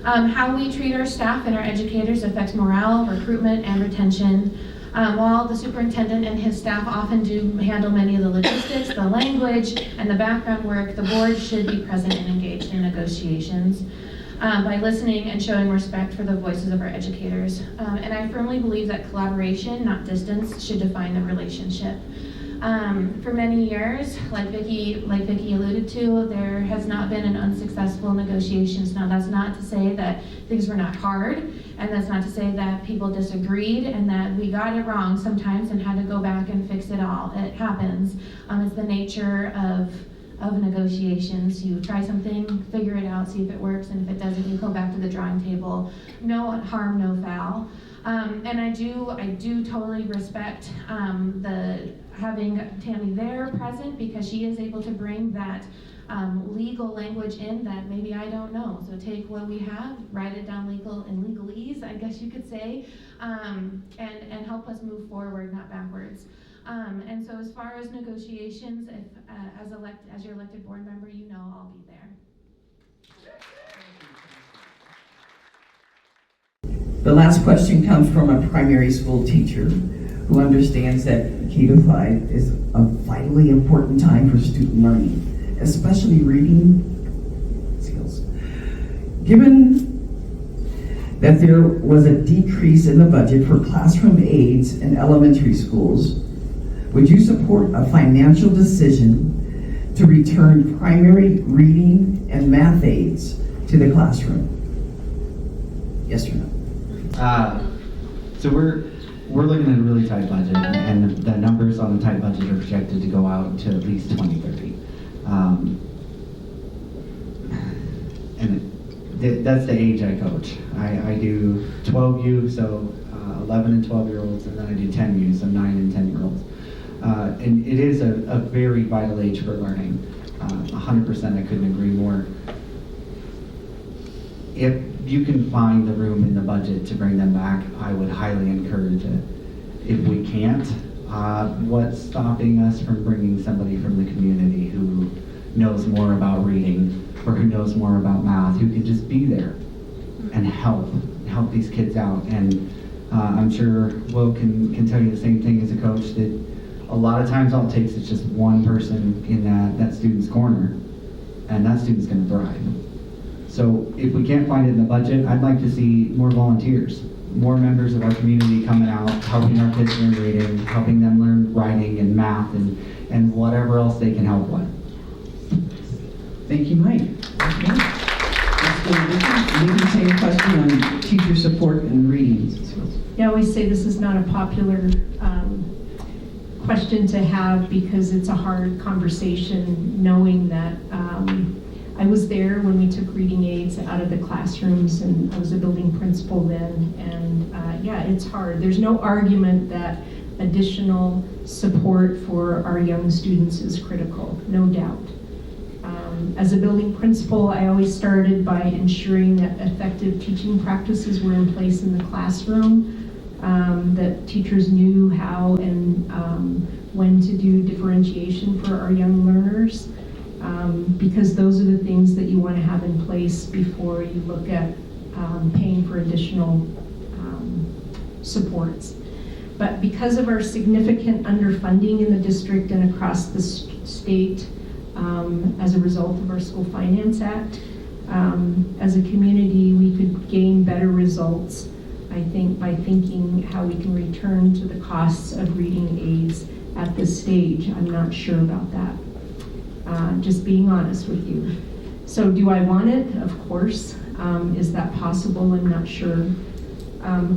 How we treat our staff and our educators affects morale, recruitment, and retention. While the superintendent and his staff often do handle many of the logistics, the language, and the background work, the board should be present and engaged in negotiations by listening and showing respect for the voices of our educators. And I firmly believe that collaboration, not distance, should define the relationship. For many years, like Vicki alluded to, there has not been an unsuccessful negotiations. Now, that's not to say that things were not hard, and that's not to say that people disagreed and that we got it wrong sometimes and had to go back and fix it all. It happens. It's the nature of negotiations. You try something, figure it out, see if it works, and if it doesn't, you go back to the drawing table. No harm, no foul. And I do totally respect the having Tammy there present, because she is able to bring that legal language in that maybe I don't know. So take what we have, write it down in legalese, I guess you could say, and help us move forward, not backwards. And so as far as negotiations, if as your elected board member, you know I'll be there. The last question comes from a primary school teacher who understands that K-5 is a vitally important time for student learning, especially reading skills. Given that there was a decrease in the budget for classroom aides in elementary schools, would you support a financial decision to return primary reading and math aides to the classroom? Yes or no? So we're looking at a really tight budget, and the numbers on the tight budget are projected to go out to at least 2030. And that's the age I coach. I do 12U, so 11 and 12-year-olds, and then I do 10U, so 9 and 10-year-olds. And it is a very vital age for learning. 100%, I couldn't agree more. If you can find the room in the budget to bring them back, I would highly encourage it. If we can't, what's stopping us from bringing somebody from the community who knows more about reading or who knows more about math, who can just be there and help these kids out? And I'm sure Will can tell you the same thing as a coach, that a lot of times all it takes is just one person in that student's corner, and that student's going to thrive. So if we can't find it in the budget, I'd like to see more volunteers, more members of our community coming out, helping our kids learn reading, helping them learn writing and math and whatever else they can help with. Thank you, Mike. Okay. Let's go to Vicki. Maybe same question on teacher support and reading skills. I always say this is not a popular question to have, because it's a hard conversation, knowing that I was there when we took reading aids out of the classrooms, and I was a building principal then, and yeah, it's hard. There's no argument that additional support for our young students is critical, no doubt. As a building principal, I always started by ensuring that effective teaching practices were in place in the classroom, that teachers knew how and when to do differentiation for our young learners, because those are the things that you want to have in place before you look at paying for additional supports. But because of our significant underfunding in the district and across the state, as a result of our School Finance Act, as a community, we could gain better results, I think, by thinking how we can return to the costs of reading aids at this stage. I'm not sure about that. Just being honest with you. So do I want it? Of course. Is that possible? I'm not sure.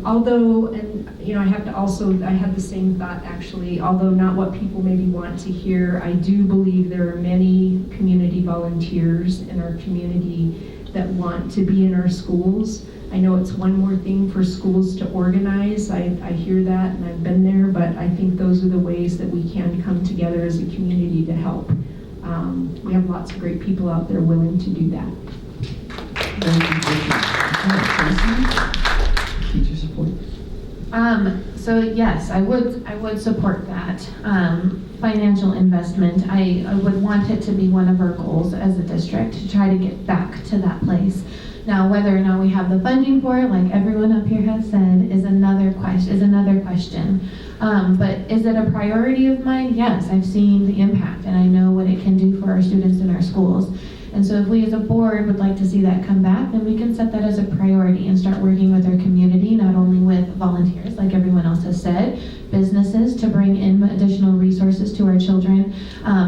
Although, and I have to also, I had the same thought actually, although not what people maybe want to hear, I do believe there are many community volunteers in our community that want to be in our schools. I know it's one more thing for schools to organize. I hear that, and I've been there, but I think those are the ways that we can come together as a community to help. We have lots of great people out there willing to do that. Teacher support. So yes, I would support that financial investment. I would want it to be one of our goals as a district, to try to get back to that place. Now, whether or not we have the funding for it, like everyone up here has said, is another question. But is it a priority of mine? Yes, I've seen the impact, and I know what it can do for our students in our schools. And so if we as a board would like to see that come back, then we can set that as a priority and start working with our community, not only with volunteers, like everyone else has said, businesses to bring in additional resources to our children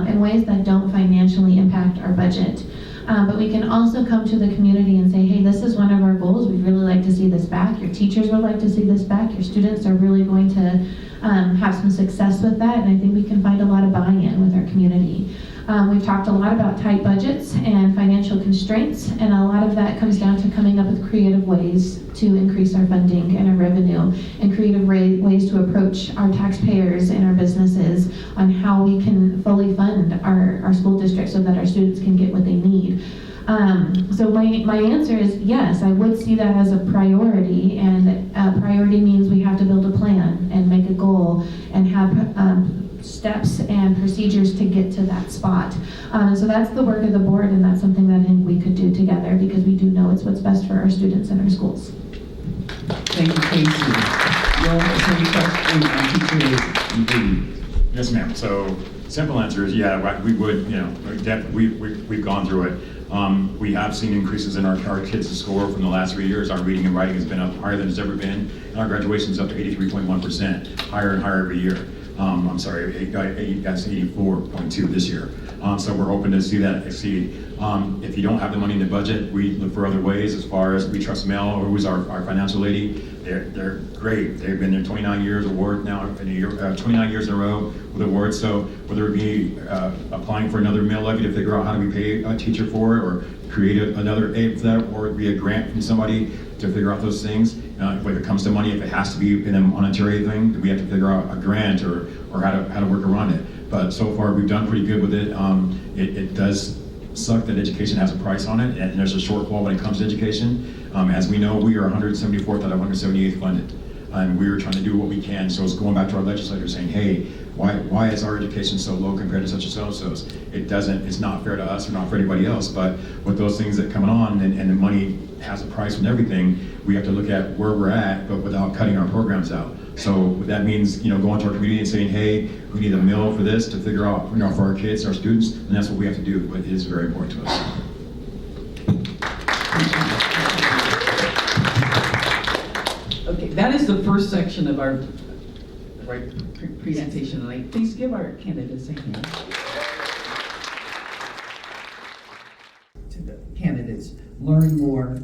in ways that don't financially impact our budget. But we can also come to the community and say, hey, this is one of our goals. We'd really like to see this back. Your teachers would like to see this back. Your students are really going to have some success with that. And I think we can find a lot of buy-in with our community. We've talked a lot about tight budgets and financial constraints, and a lot of that comes down to coming up with creative ways to increase our funding and our revenue, and creative ways to approach our taxpayers and our businesses on how we can fully fund our school district so that our students can get what they need. So my answer is yes, I would see that as a priority, and a priority means we have to build a plan and make a goal and have steps and procedures to get to that spot. So that's the work of the board, and that's something that I think we could do together, because we do know it's what's best for our students and our schools. Thank you, Casey. Your question on teacher D. Yes, ma'am. So simple answer is yeah, we would, we've gone through it. We have seen increases in our kids' score from the last 3 years. Our reading and writing has been up higher than it's ever been, and our graduation is up to 83.1%, higher and higher every year. I'm sorry, that's 84.2 this year. So we're hoping to see that exceed. If you don't have the money in the budget, we look for other ways. As far as We Trust Mel, who's our financial lady, they're great. They've been there 29 years award now, 29 years in a row with awards. So whether it be applying for another mill levy to figure out how do we pay a teacher for it, or create another aid for that, or it be a grant from somebody to figure out those things. When it comes to money, if it has to be in a monetary thing, we have to figure out a grant or how to work around it. But so far, we've done pretty good with it. It does suck that education has a price on it, and there's a shortfall when it comes to education. As we know, we are 174th out of 178th funded, and we are trying to do what we can. So it's going back to our legislators saying, hey, why is our education so low compared to such and so-and-so's? It's not fair to us or not for anybody else, but with those things that come on and the money has a price and everything, we have to look at where we're at, but without cutting our programs out. So that means, going to our community and saying, hey, we need a mill for this to figure out, for our kids, our students, and that's what we have to do, but it is very important to us. Okay, that is the first section of our presentation tonight. Please give our candidates a hand. To the candidates, learn more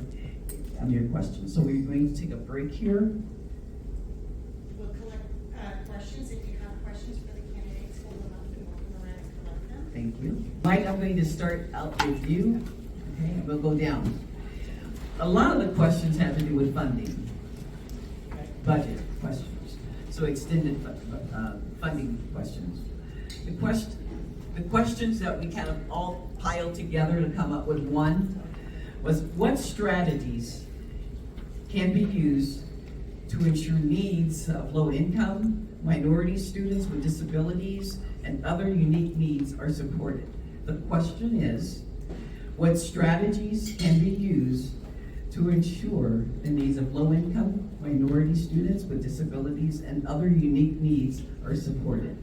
on your questions. So we're going to take a break here. We'll collect questions. If you have questions for the candidates, hold them up and we'll come around and collect them. Thank you. Mike, I'm going to start out with you. Okay, we'll go down. A lot of the questions have to do with funding, budget questions. So extended funding questions. The questions that we kind of all piled together to come up with one was, what strategies can be used to ensure needs of low-income, minority students with disabilities, and other unique needs are supported? The question is, what strategies can be used to ensure the needs of low-income, minority students with disabilities, and other unique needs are supported?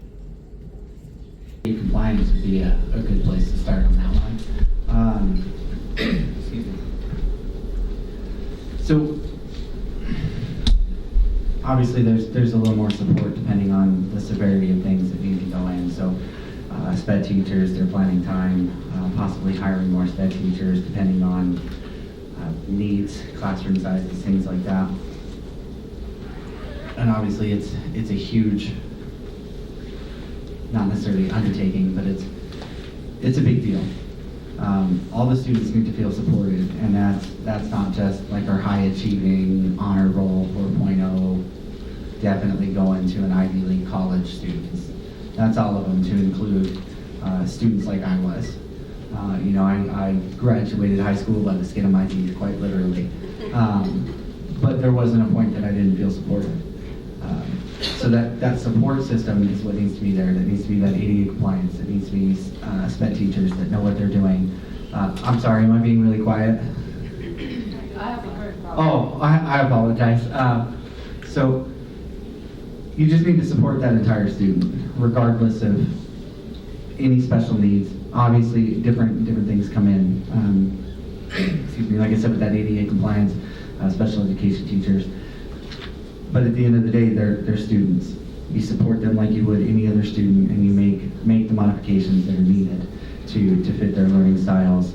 Compliance would be a good place to start on that one. Excuse me. So obviously there's a little more support depending on the severity of things that need to go in. So SPED teachers, they're planning time, possibly hiring more SPED teachers depending on needs, classroom sizes, things like that. And obviously it's a huge, not necessarily undertaking, but it's a big deal. All the students need to feel supported, and that's not just like our high achieving honor roll 4.0, definitely going to an Ivy League college students. That's all of them, to include students like I was. I graduated high school by the skin of my teeth, quite literally. But there wasn't a point that I didn't feel supported. So that support system is what needs to be there. That needs to be that ADA compliance. It needs to be SPED teachers that know what they're doing. I'm sorry, am I being really quiet? I haven't heard about Oh, I apologize. So you just need to support that entire student, regardless of any special needs, obviously different things come in. Excuse me, like I said, with that ADA compliance, special education teachers. But at the end of the day, they're students. You support them like you would any other student, and you make the modifications that are needed to fit their learning styles,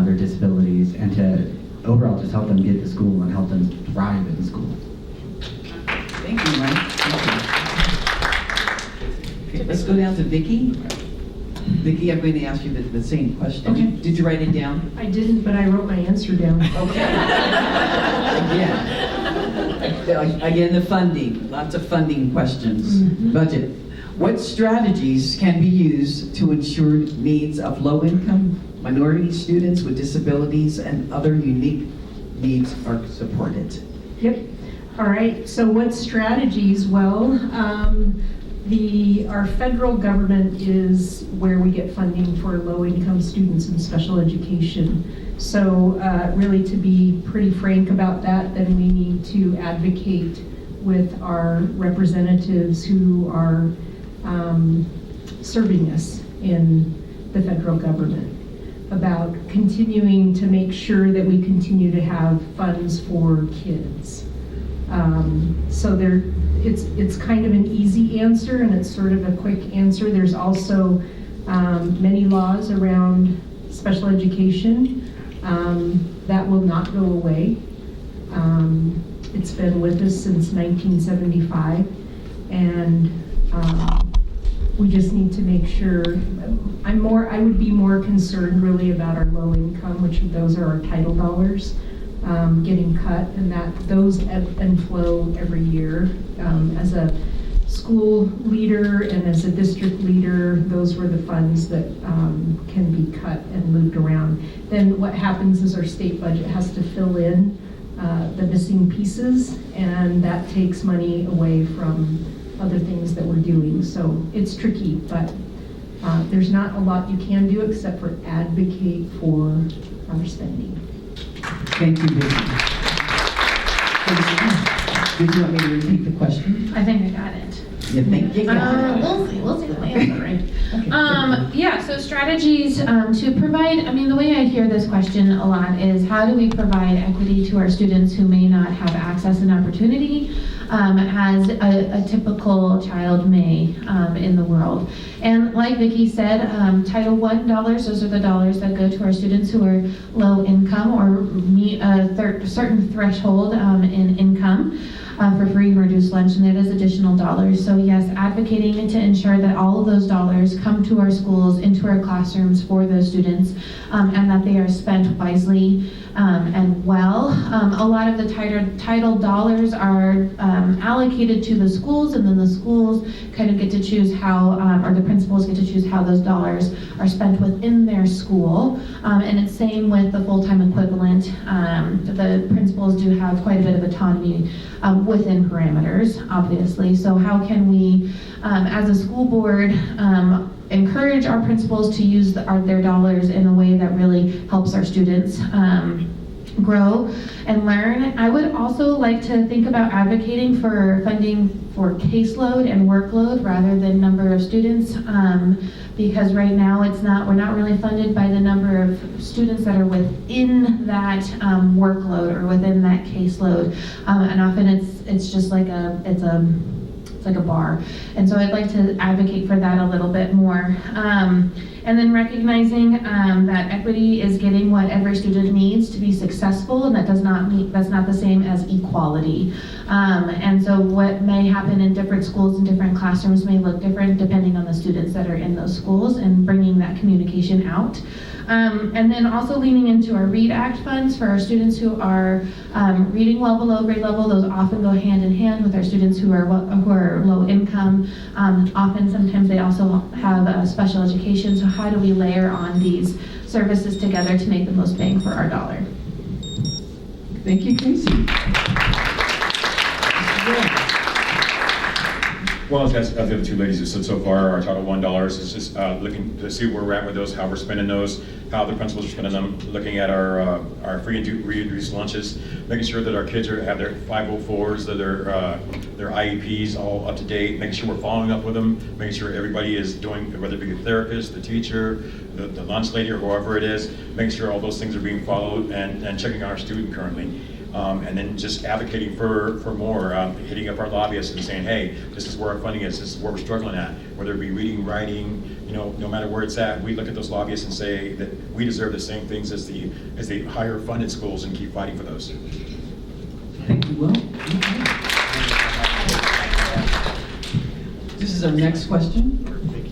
their disabilities, and to overall just help them get to school and help them thrive in school. Thank you, Mike. Thank you. Okay, let's go down to Vicki. Vicki, I'm going to ask you the same question. Okay. Did you write it down? I didn't, but I wrote my answer down. Okay. Again, the funding, lots of funding questions. Budget. What strategies can be used to ensure needs of low-income, minority students with disabilities, and other unique needs are supported? Yep. All right. So what strategies? Well, our federal government is where we get funding for low-income students in special education. So really, to be pretty frank about that, then we need to advocate with our representatives who are serving us in the federal government about continuing to make sure that we continue to have funds for kids. So it's kind of an easy answer, and it's sort of a quick answer. There's also many laws around special education that will not go away. It's been with us since 1975, and we just need to make sure. I would be more concerned really about our low income, which those are our title dollars, getting cut, and that those ebb and flow every year. As a school leader and as a district leader, those were the funds that can be cut and moved around. Then what happens is our state budget has to fill in the missing pieces, and that takes money away from other things that we're doing. So it's tricky, but there's not a lot you can do except for advocate for our spending. Thank you, Vicki. Did you want me to repeat the question? I think I got it. You think you got it? We'll see the answer, right? Yeah, so strategies to provide, the way I hear this question a lot is how do we provide equity to our students who may not have access and opportunity as a typical child may in the world. And like Vicki said, Title I dollars, those are the dollars that go to our students who are low income or meet a certain threshold in income. For free and reduced lunch, and that is additional dollars. So yes, advocating to ensure that all of those dollars come to our schools, into our classrooms for those students, and that they are spent wisely and well. A lot of the title dollars are allocated to the schools, and then the schools kind of get to choose how, or the principals get to choose how those dollars are spent within their school. And it's same with the full-time equivalent. The principals do have quite a bit of autonomy within parameters, obviously. So how can we, as a school board, encourage our principals to use their dollars in a way that really helps our students grow and learn? I would also like to think about advocating for funding for caseload and workload rather than number of students, because right now we're not really funded by the number of students that are within that workload or within that caseload, and often it's just like it's like a bar. And so I'd like to advocate for that a little bit more. And then recognizing that equity is getting what every student needs to be successful, and that's not the same as equality. And so what may happen in different schools and different classrooms may look different depending on the students that are in those schools, and bringing that communication out. And then also leaning into our READ Act funds for our students who are reading well below grade level. Those often go hand in hand with our students who are low income. Sometimes they also have special education. So how do we layer on these services together to make the most bang for our dollar? Thank you, Casey. Well, as the other two ladies have said so far, our Title I is just looking to see where we're at with those, how we're spending those, how the principals are spending them, looking at our free and reduced lunches, making sure that our kids have their 504s, that their IEPs all up to date, making sure we're following up with them, making sure everybody is doing, whether it be the therapist, the teacher, the lunch lady, or whoever it is, making sure all those things are being followed and checking on our student currently. And then just advocating for more, hitting up our lobbyists and saying, hey, this is where our funding is, this is where we're struggling at, whether it be reading, writing, no matter where it's at, we look at those lobbyists and say that we deserve the same things as the higher funded schools and keep fighting for those. Thank you, Will. This is our next question.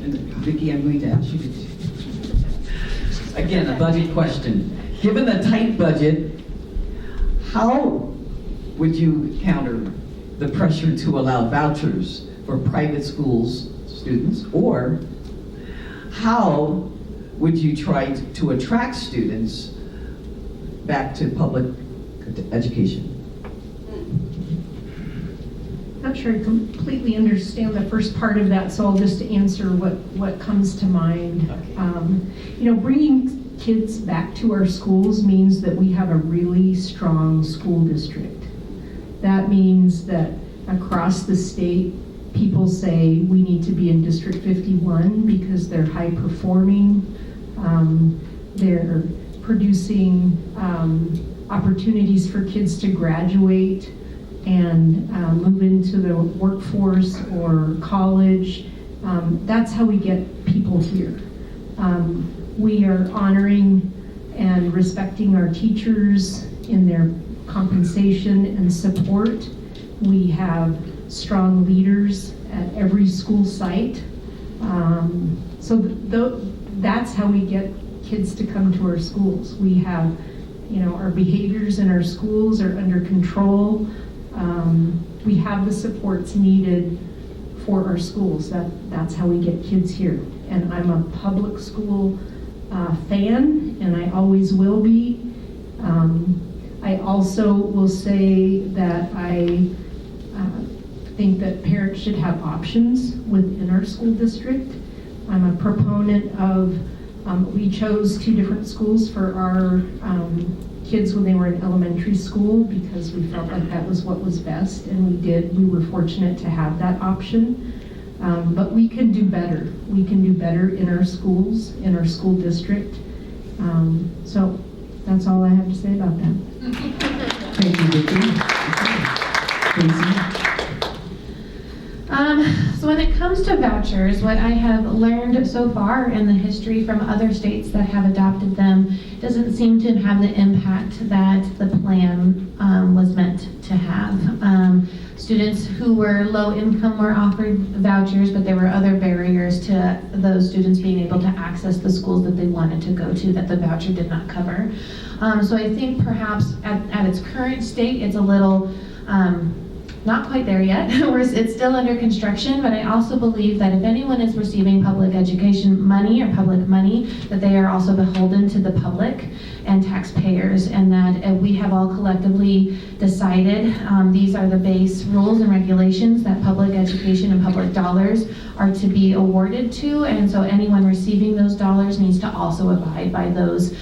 And Vicki, I'm going to ask you to, again, a budget question. Given the tight budget, how would you counter the pressure to allow vouchers for private schools students, or how would you try to attract students back to public education? Not sure I completely understand the first part of that, so I'll just answer what comes to mind. Bringing kids back to our schools means that we have a really strong school district. That means that across the state, people say we need to be in District 51 because they're high performing, they're producing opportunities for kids to graduate and move into the workforce or college. That's how we get people here. We are honoring and respecting our teachers in their compensation and support. We have strong leaders at every school site. That's how we get kids to come to our schools. We have, our behaviors in our schools are under control. We have the supports needed for our schools. That's how we get kids here. And I'm a public school fan, and I always will be. I also will say that I think that parents should have options within our school district. I'm a proponent of, we chose 2 different schools for our kids when they were in elementary school because we felt like that was what was best, and we were fortunate to have that option. But we can do better. We can do better in our schools, in our school district. So that's all I have to say about that. Thank you, Vicki. Casey? So when it comes to vouchers, what I have learned so far in the history from other states that have adopted them doesn't seem to have the impact that the plan was meant to have. Students who were low income were offered vouchers, but there were other barriers to those students being able to access the schools that they wanted to go to that the voucher did not cover. So I think perhaps at its current state, it's a little not quite there yet. It's still under construction, but I also believe that if anyone is receiving public education money or public money, that they are also beholden to the public and taxpayers, and that we have all collectively decided these are the base rules and regulations that public education and public dollars are to be awarded to, and so anyone receiving those dollars needs to also abide by those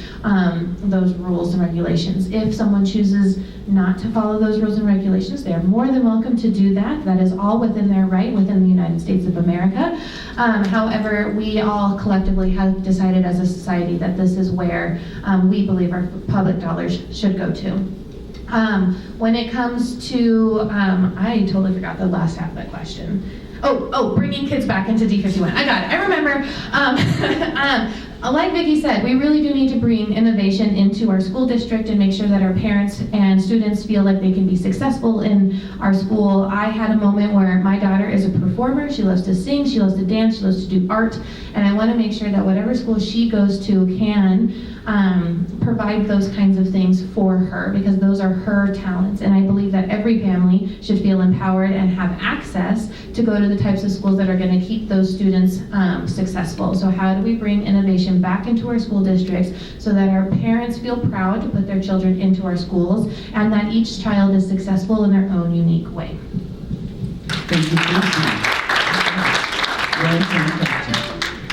rules and regulations. If someone chooses not to follow those rules and regulations, they are more than welcome to do that. That is all within their right within the United States of America. However, we all collectively have decided as a society that this is where we believe our public dollars should go to. When it comes to, I totally forgot the last half of that question. Oh, bringing kids back into D51. I got it, I remember. Like Vicki said, we really do need to bring innovation into our school district and make sure that our parents and students feel like they can be successful in our school. I had a moment where my daughter is a performer. She loves to sing, she loves to dance, she loves to do art, and I want to make sure that whatever school she goes to can provide those kinds of things for her, because those are her talents. And I believe that every family should feel empowered and have access to go to the types of schools that are going to keep those students successful. So how do we bring innovation back into our school districts so that our parents feel proud to put their children into our schools, and that each child is successful in their own unique way? Thank you, Casey.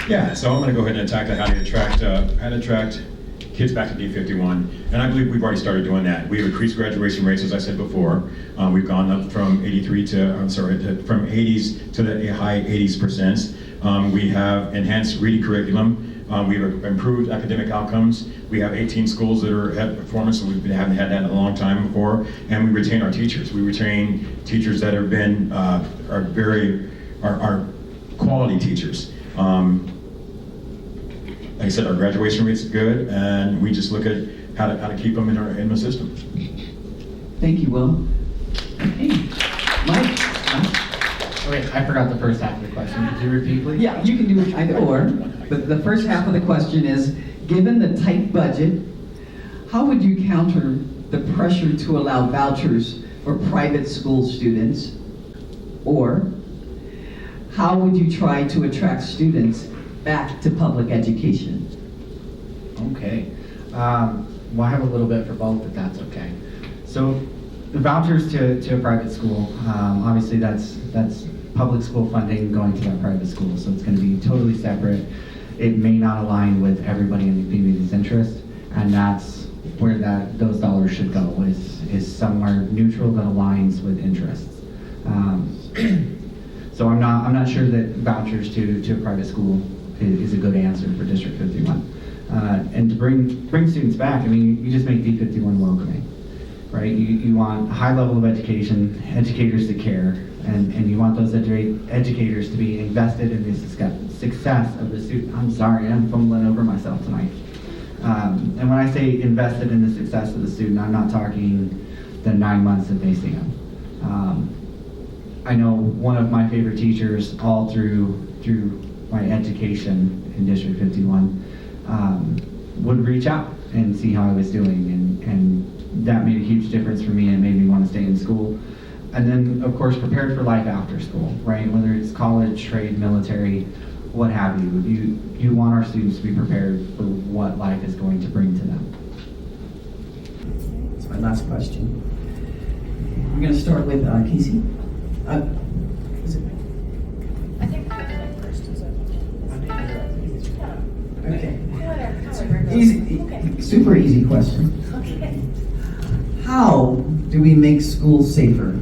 Yeah, so I'm going to go ahead and attack how to attract kids back to D51, and I believe we've already started doing that. We've increased graduation rates, as I said before. We've gone up from from 80s to the high 80s%. We have enhanced reading curriculum. We've improved academic outcomes. We have 18 schools that are at performance, and we haven't had that in a long time before. And we retain our teachers. We retain teachers that have been are quality teachers. Like I said, our graduation rate's good, and we just look at how to keep them in the system. Thank you, Will. Okay. Mike? Oh, wait, I forgot the first half of the question. Could you repeat, please? Yeah, you can do it either or, but the first half of the question is, given the tight budget, how would you counter the pressure to allow vouchers for private school students? Or how would you try to attract students back to public education? Okay. Well, I have a little bit for both, if that's okay. So the vouchers to a private school, obviously that's public school funding going to that private school, so it's going to be totally separate. It may not align with everybody in the community's interest, and that's where those dollars should go, is somewhere neutral that aligns with interests. So I'm not sure that vouchers to a private school is a good answer for District 51. And to bring students back, I mean, you just make D51 welcoming, right? You want a high level of education, educators to care, and you want those educators to be invested in the success of the student. I'm sorry, I'm fumbling over myself tonight. And when I say invested in the success of the student, I'm not talking the 9 months that they see them. I know one of my favorite teachers all through my education in District 51 would reach out and see how I was doing, and that made a huge difference for me and made me want to stay in school. And then, of course, prepared for life after school, right? Whether it's college, trade, military, what have you. You want our students to be prepared for what life is going to bring to them. That's my last question. We're going to start with Casey. Is it? I think I did it first. Okay. Whatever. Easy, super easy question. Okay. How do we make schools safer?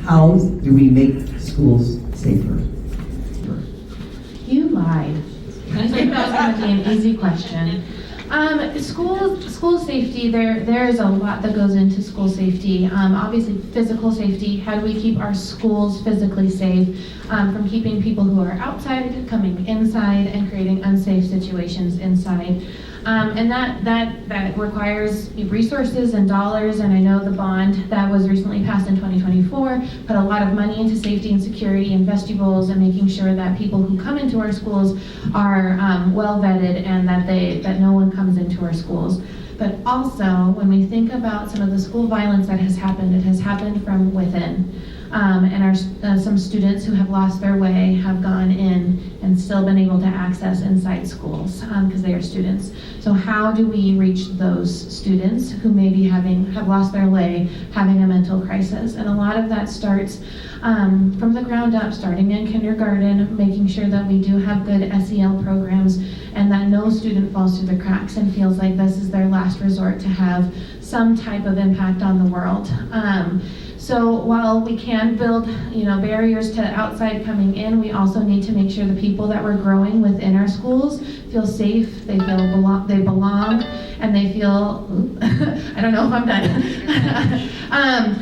How do we make schools safer? You lied. I think that was going to be an easy question. School safety, there's a lot that goes into school safety. Obviously, physical safety. How do we keep our schools physically safe from keeping people who are outside coming inside and creating unsafe situations inside? And that requires resources and dollars, and I know the bond that was recently passed in 2024 put a lot of money into safety and security and vestibules and making sure that people who come into our schools are well vetted and that no one comes into our schools. But also, when we think about some of the school violence that has happened, it has happened from within. And some students who have lost their way have gone in and still been able to access inside schools because they are students. So how do we reach those students who maybe have lost their way, having a mental crisis? And a lot of that starts from the ground up, starting in kindergarten, making sure that we do have good SEL programs and that no student falls through the cracks and feels like this is their last resort to have some type of impact on the world. So while we can build, barriers to outside coming in, we also need to make sure the people that we're growing within our schools feel safe, they belong, and they feel, I don't know if I'm done.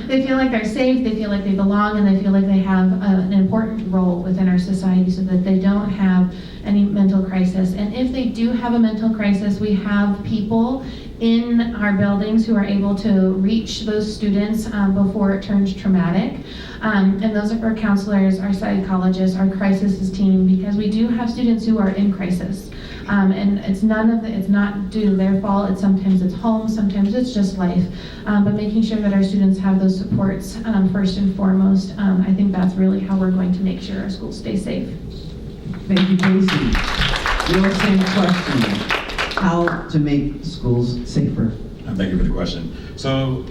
They feel like they're safe, they feel like they belong, and they feel like they have an important role within our society so that they don't have any mental crisis. And if they do have a mental crisis, we have people in our buildings who are able to reach those students before it turns traumatic. And those are our counselors, our psychologists, our crisis team, because we do have students who are in crisis. And it's not due to their fault. Sometimes it's home, sometimes it's just life. But making sure that our students have those supports first and foremost, I think that's really how we're going to make sure our schools stay safe. Thank you, Casey. Your same question. How to make schools safer? Thank you for the question. So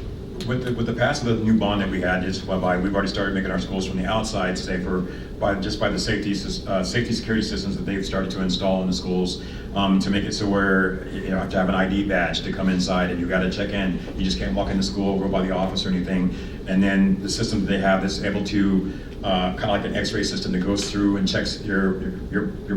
with the passing of the new bond that we had just went by, we've already started making our schools from the outside safer by the safety security systems that they've started to install in the schools, to make it so where you have to have an ID badge to come inside, and you got to check in. You just can't walk into school, go by the office or anything. And then the system that they have is able to kind of like an X-ray system that goes through and checks your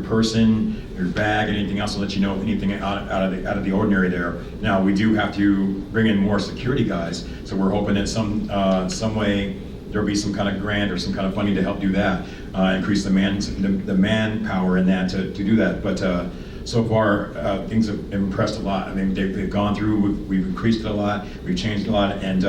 person, your bag, and anything else to let you know anything out of the ordinary there. Now we do have to bring in more security guys, so we're hoping that some way there'll be some kind of grant or some kind of funding to help do that, increase the manpower in that to do that. But so far things have impressed a lot. I mean, they've gone through. We've increased it a lot. We've changed a lot, and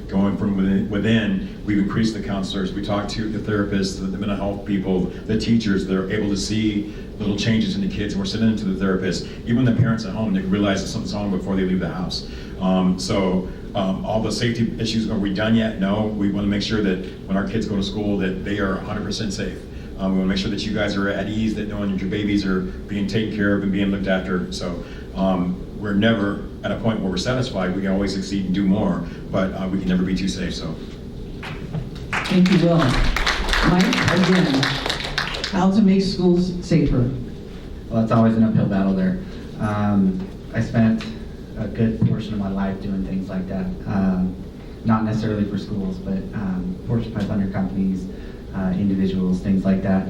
going from within, we've increased the counselors. We talked to the therapists, the mental health people, the teachers. They're able to see little changes in the kids, and we're sending them to the therapists. Even the parents at home, they can realize that something's wrong before they leave the house. All the safety issues, are we done yet? No. We want to make sure that when our kids go to school that they are 100% safe. We want to make sure that you guys are at ease, that knowing that your babies are being taken care of and being looked after. So we're never at a point where we're satisfied. We can always succeed and do more, but we can never be too safe. So. Thank you, Will. Mike, again, how to make schools safer? Well, it's always an uphill battle there. I spent a good portion of my life doing things like that. Not necessarily for schools, but Fortune 500 companies, individuals, things like that.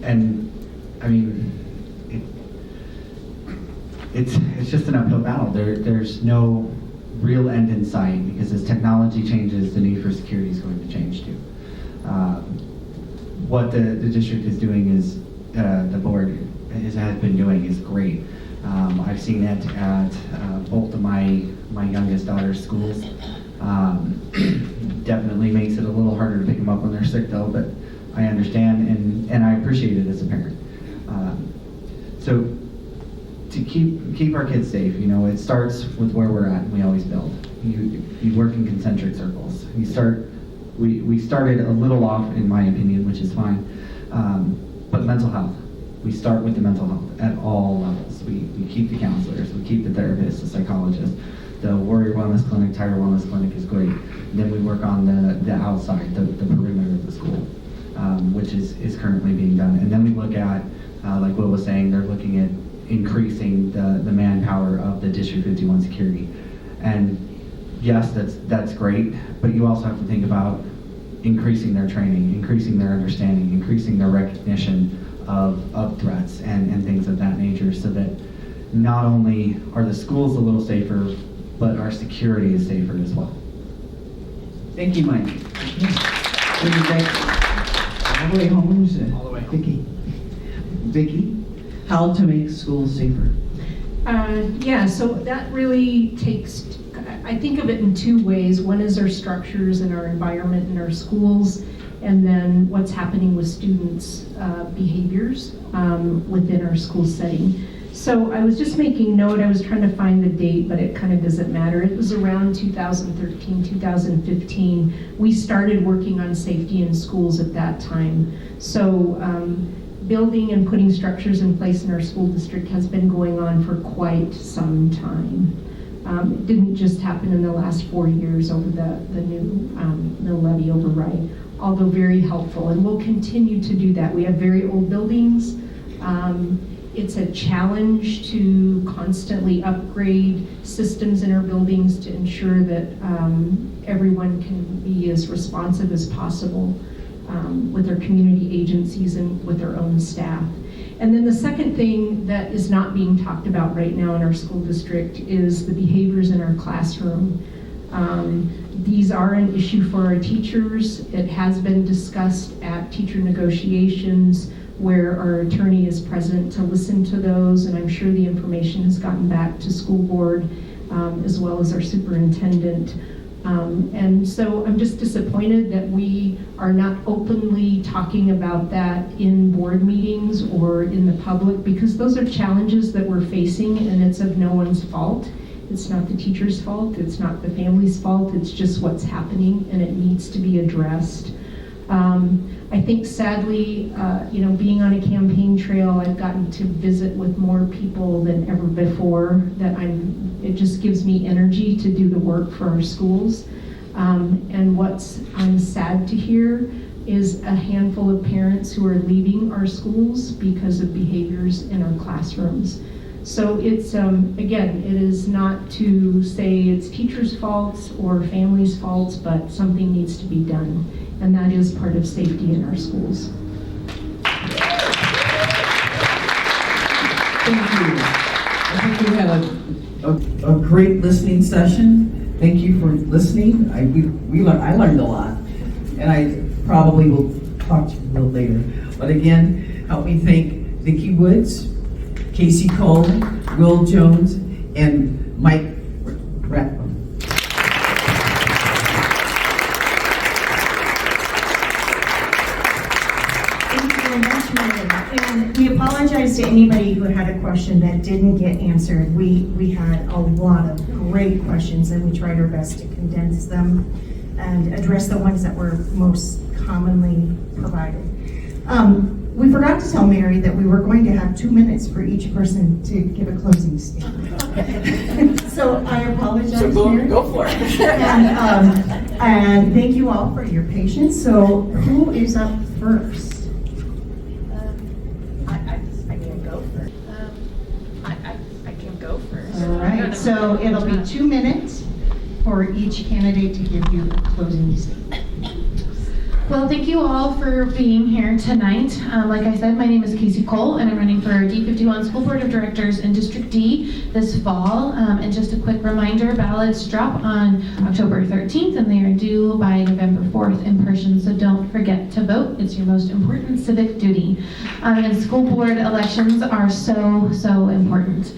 And I mean, it's just an uphill battle. There's no real end in sight, because as technology changes, the need for security is going to change too. What the district is doing is, the board has been doing is great. I've seen it at both of my youngest daughter's schools. Definitely makes it a little harder to pick them up when they're sick though, but I understand and I appreciate it as a parent. So to keep our kids safe, it starts with where we're at, and we always build. You work in concentric circles. We started a little off, in my opinion, which is fine, but mental health. We start with the mental health at all levels. We keep the counselors, we keep the therapists, the psychologists. The Warrior Wellness Clinic, Tiger Wellness Clinic is great. And then we work on the outside, the perimeter of the school, which is currently being done. And then we look at, like Will was saying, they're looking at increasing the manpower of the District 51 security. And yes, that's great, but you also have to think about increasing their training, increasing their understanding, increasing their recognition of threats and things of that nature, so that not only are the schools a little safer, but our security is safer as well. Thank you, Mike. All the way home, All the way home. Vicki, how to make schools safer? Yeah, so that really takes, I think of it in two ways. One is our structures and our environment in our schools, and then what's happening with students' behaviors within our school setting. So I was just making note, I was trying to find the date, but it kind of doesn't matter. It was around 2013, 2015. We started working on safety in schools at that time. So building and putting structures in place in our school district has been going on for quite some time. It didn't just happen in the last 4 years over the new mill levy override, although very helpful, and we'll continue to do that. We have very old buildings. It's a challenge to constantly upgrade systems in our buildings to ensure that everyone can be as responsive as possible with our community agencies and with our own staff. And then the second thing that is not being talked about right now in our school district is the behaviors in our classroom. These are an issue for our teachers. It has been discussed at teacher negotiations, where our attorney is present to listen to those, and I'm sure the information has gotten back to school board as well as our superintendent. And so I'm just disappointed that we are not openly talking about that in board meetings or in the public, because those are challenges that we're facing, and it's of no one's fault. It's not the teacher's fault, it's not the family's fault, it's just what's happening, and it needs to be addressed. I think sadly, being on a campaign trail, I've gotten to visit with more people than ever before that I'm It just gives me energy to do the work for our schools. And what's I'm sad to hear is a handful of parents who are leaving our schools because of behaviors in our classrooms. So it's, again, it is not to say it's teachers' faults or families' faults, but something needs to be done. And that is part of safety in our schools. Thank you. I think we had a great listening session. Thank you for listening. I learned a lot, and I probably will talk to you a little later. But again, help me thank Vicki Woods, Casey Cole, Will Jones, and Mike Ratman. Thank you very much, Megan. And we apologize to anybody who had a question that didn't get answered. We had a lot of great questions, and we tried our best to condense them and address the ones that were most commonly provided. We forgot to tell Mary that we were going to have 2 minutes for each person to give a closing statement. So I apologize, Mary. Go for it. And thank you all for your patience. So who is up first? I can go first. I can go first. All right, so it'll be 2 minutes for each candidate to give you a closing statement. Well, thank you all for being here tonight. Like I said, my name is Casey Cole, and I'm running for D51 School Board of Directors in District D this fall. And just a quick reminder, ballots drop on October 13th, and they are due by November 4th in person, so don't forget to vote. It's your most important civic duty. And school board elections are so, so important.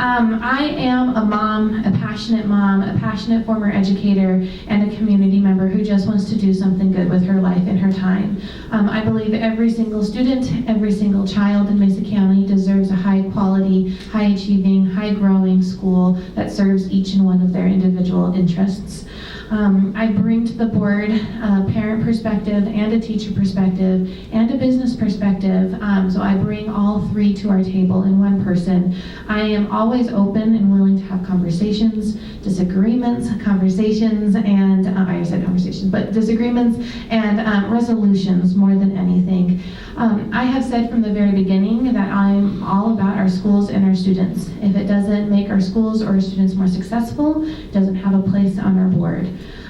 I am a mom, a passionate former educator, and a community member who just wants to do something good with her life and her time. I believe every single student, every single child in Mesa County deserves a high quality, high achieving, high growing school that serves each and one of their individual interests. I bring to the board a parent perspective and a teacher perspective and a business perspective. So I bring all three to our table in one person. I am always open and willing to have conversations, disagreements, conversations, and I said conversations, but disagreements and resolutions more than anything. I have said from the very beginning that I'm all about our schools and our students. If it doesn't make our schools or our students more successful, it doesn't have a place on our board.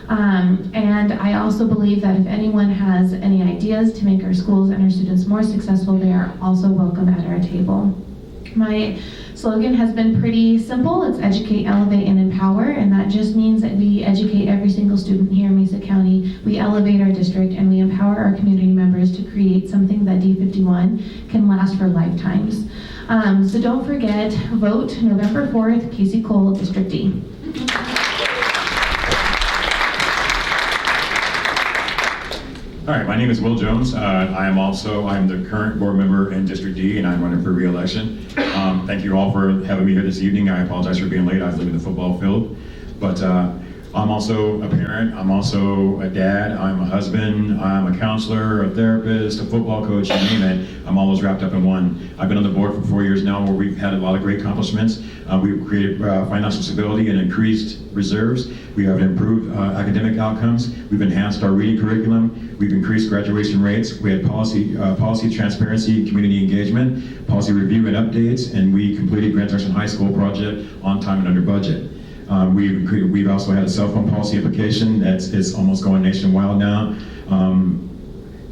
And I also believe that if anyone has any ideas to make our schools and our students more successful, they are also welcome at our table. My slogan has been pretty simple. It's educate, elevate, and empower, and that just means that we educate every single student here in Mesa County, we elevate our district, and we empower our community members to create something that D51 can last for lifetimes. So don't forget, vote November 4th, Casey Cole, District D. All right, my name is Will Jones. I'm the current board member in District D, and I'm running for re-election. Thank you all for having me here this evening. I apologize for being late. I was leaving the football field. But I'm also a parent. I'm also a dad. I'm a husband. I'm a counselor, a therapist, a football coach, you name it. I'm almost wrapped up in one. I've been on the board for 4 years now, where we've had a lot of great accomplishments. We've created financial stability and increased reserves. We have improved academic outcomes. We've enhanced our reading curriculum. We've increased graduation rates. We had policy transparency, community engagement, policy review and updates, and we completed Grand Junction High School project on time and under budget. We've also had a cell phone policy application it's almost going nationwide now.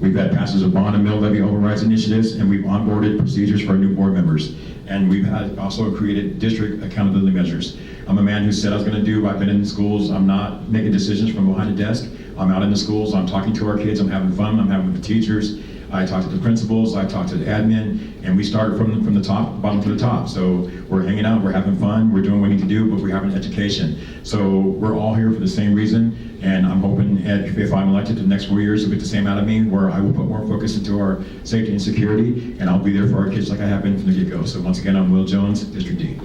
We've had passage of bond and mill levy overrides initiatives, and we've onboarded procedures for our new board members. And we've also created district accountability measures. I'm a man who said I was going to I've been in schools. I'm not making decisions from behind a desk. I'm out in the schools. I'm talking to our kids. I'm having fun. I'm having with the teachers. I talk to the principals. I talk to the admin, and we start from the top, bottom to the top. So we're hanging out. We're having fun. We're doing what we need to do, but we're having education. So we're all here for the same reason, and I'm hoping if I'm elected to the next 4 years, you'll get the same out of me, where I will put more focus into our safety and security, and I'll be there for our kids like I have been from the get-go. So once again, I'm Will Jones, District D.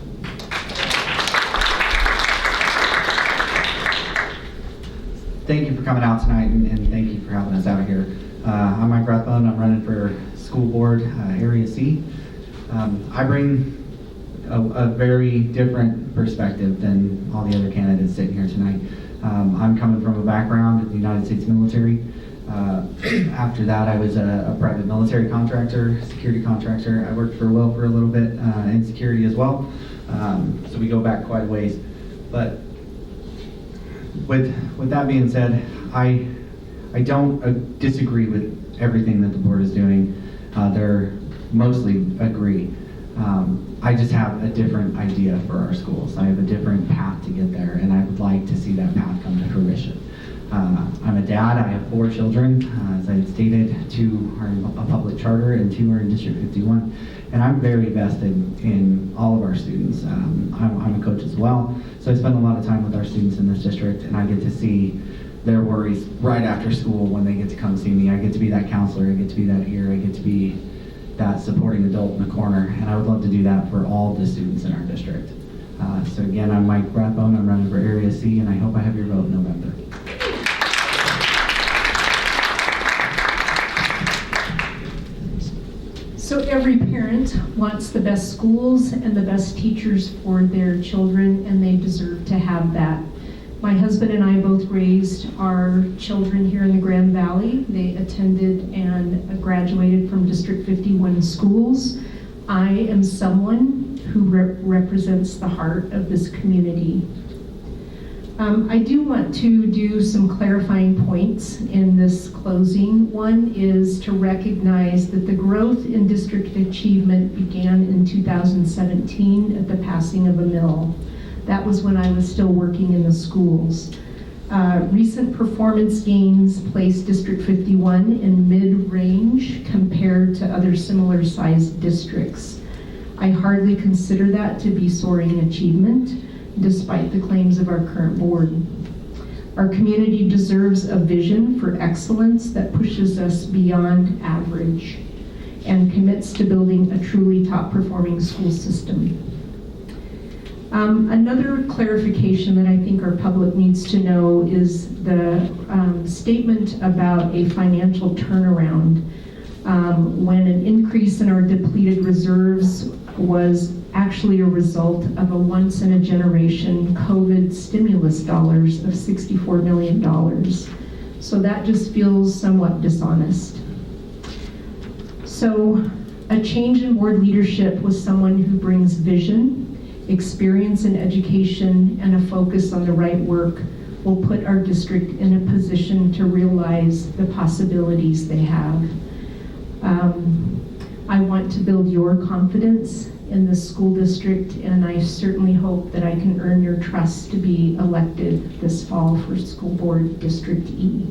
Thank you for coming out tonight, and thank you for having us out here. I'm Mike Rathbone. I'm running for school board, Area C. I bring a very different perspective than all the other candidates sitting here tonight. I'm coming from a background in the United States military. After that, I was a private military contractor, security contractor. I worked for Will for a little bit in security as well. So we go back quite a ways. But with that being said, I don't disagree with everything that the board is doing. They're mostly agree. I just have a different idea for our schools. I have a different path to get there, and I would like to see that path come to fruition. I'm a dad. I have 4 children. As I had stated, 2 are in a public charter and 2 are in District 51. And I'm very vested in all of our students. I'm a coach as well, so I spend a lot of time with our students in this district, and I get to see their worries right after school when they get to come see me. I get to be that counselor. I get to be that ear. I get to be that supporting adult in the corner, and I would love to do that for all the students in our district. So again, I'm Mike Rathbone. I'm running for Area C, and I hope I have your vote in November. So every parent wants the best schools and the best teachers for their children, and they deserve to have that. My husband and I both raised our children here in the Grand Valley. They attended and graduated from District 51 schools. I am someone who represents the heart of this community. I do want to do some clarifying points in this closing. One is to recognize that the growth in district achievement began in 2017 at the passing of a mill. That was when I was still working in the schools. Recent performance gains placed District 51 in mid-range compared to other similar-sized districts. I hardly consider that to be soaring achievement, despite the claims of our current board. Our community deserves a vision for excellence that pushes us beyond average and commits to building a truly top-performing school system. Another clarification that I think our public needs to know is the statement about a financial turnaround when an increase in our depleted reserves was actually a result of a once-in-a-generation COVID stimulus dollars of $64 million. So that just feels somewhat dishonest. So a change in board leadership with someone who brings vision, experience in education, and a focus on the right work will put our district in a position to realize the possibilities they have. I want to build your confidence in the school district, and I certainly hope that I can earn your trust to be elected this fall for School Board District E.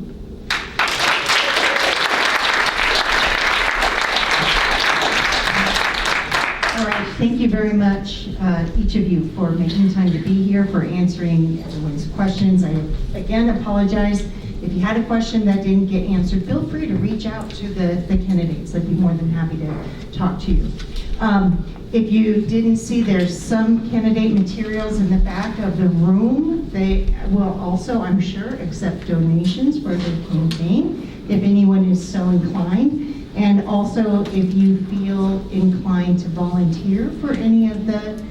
All right, thank you very much, each of you, for making time to be here, for answering everyone's questions. I again apologize. If you had a question that didn't get answered, feel free to reach out to the candidates. I'd be more than happy to talk to you. If you didn't see, there's some candidate materials in the back of the room. They will also, I'm sure, accept donations for the campaign, if anyone is so inclined. And also, if you feel inclined to volunteer for any of the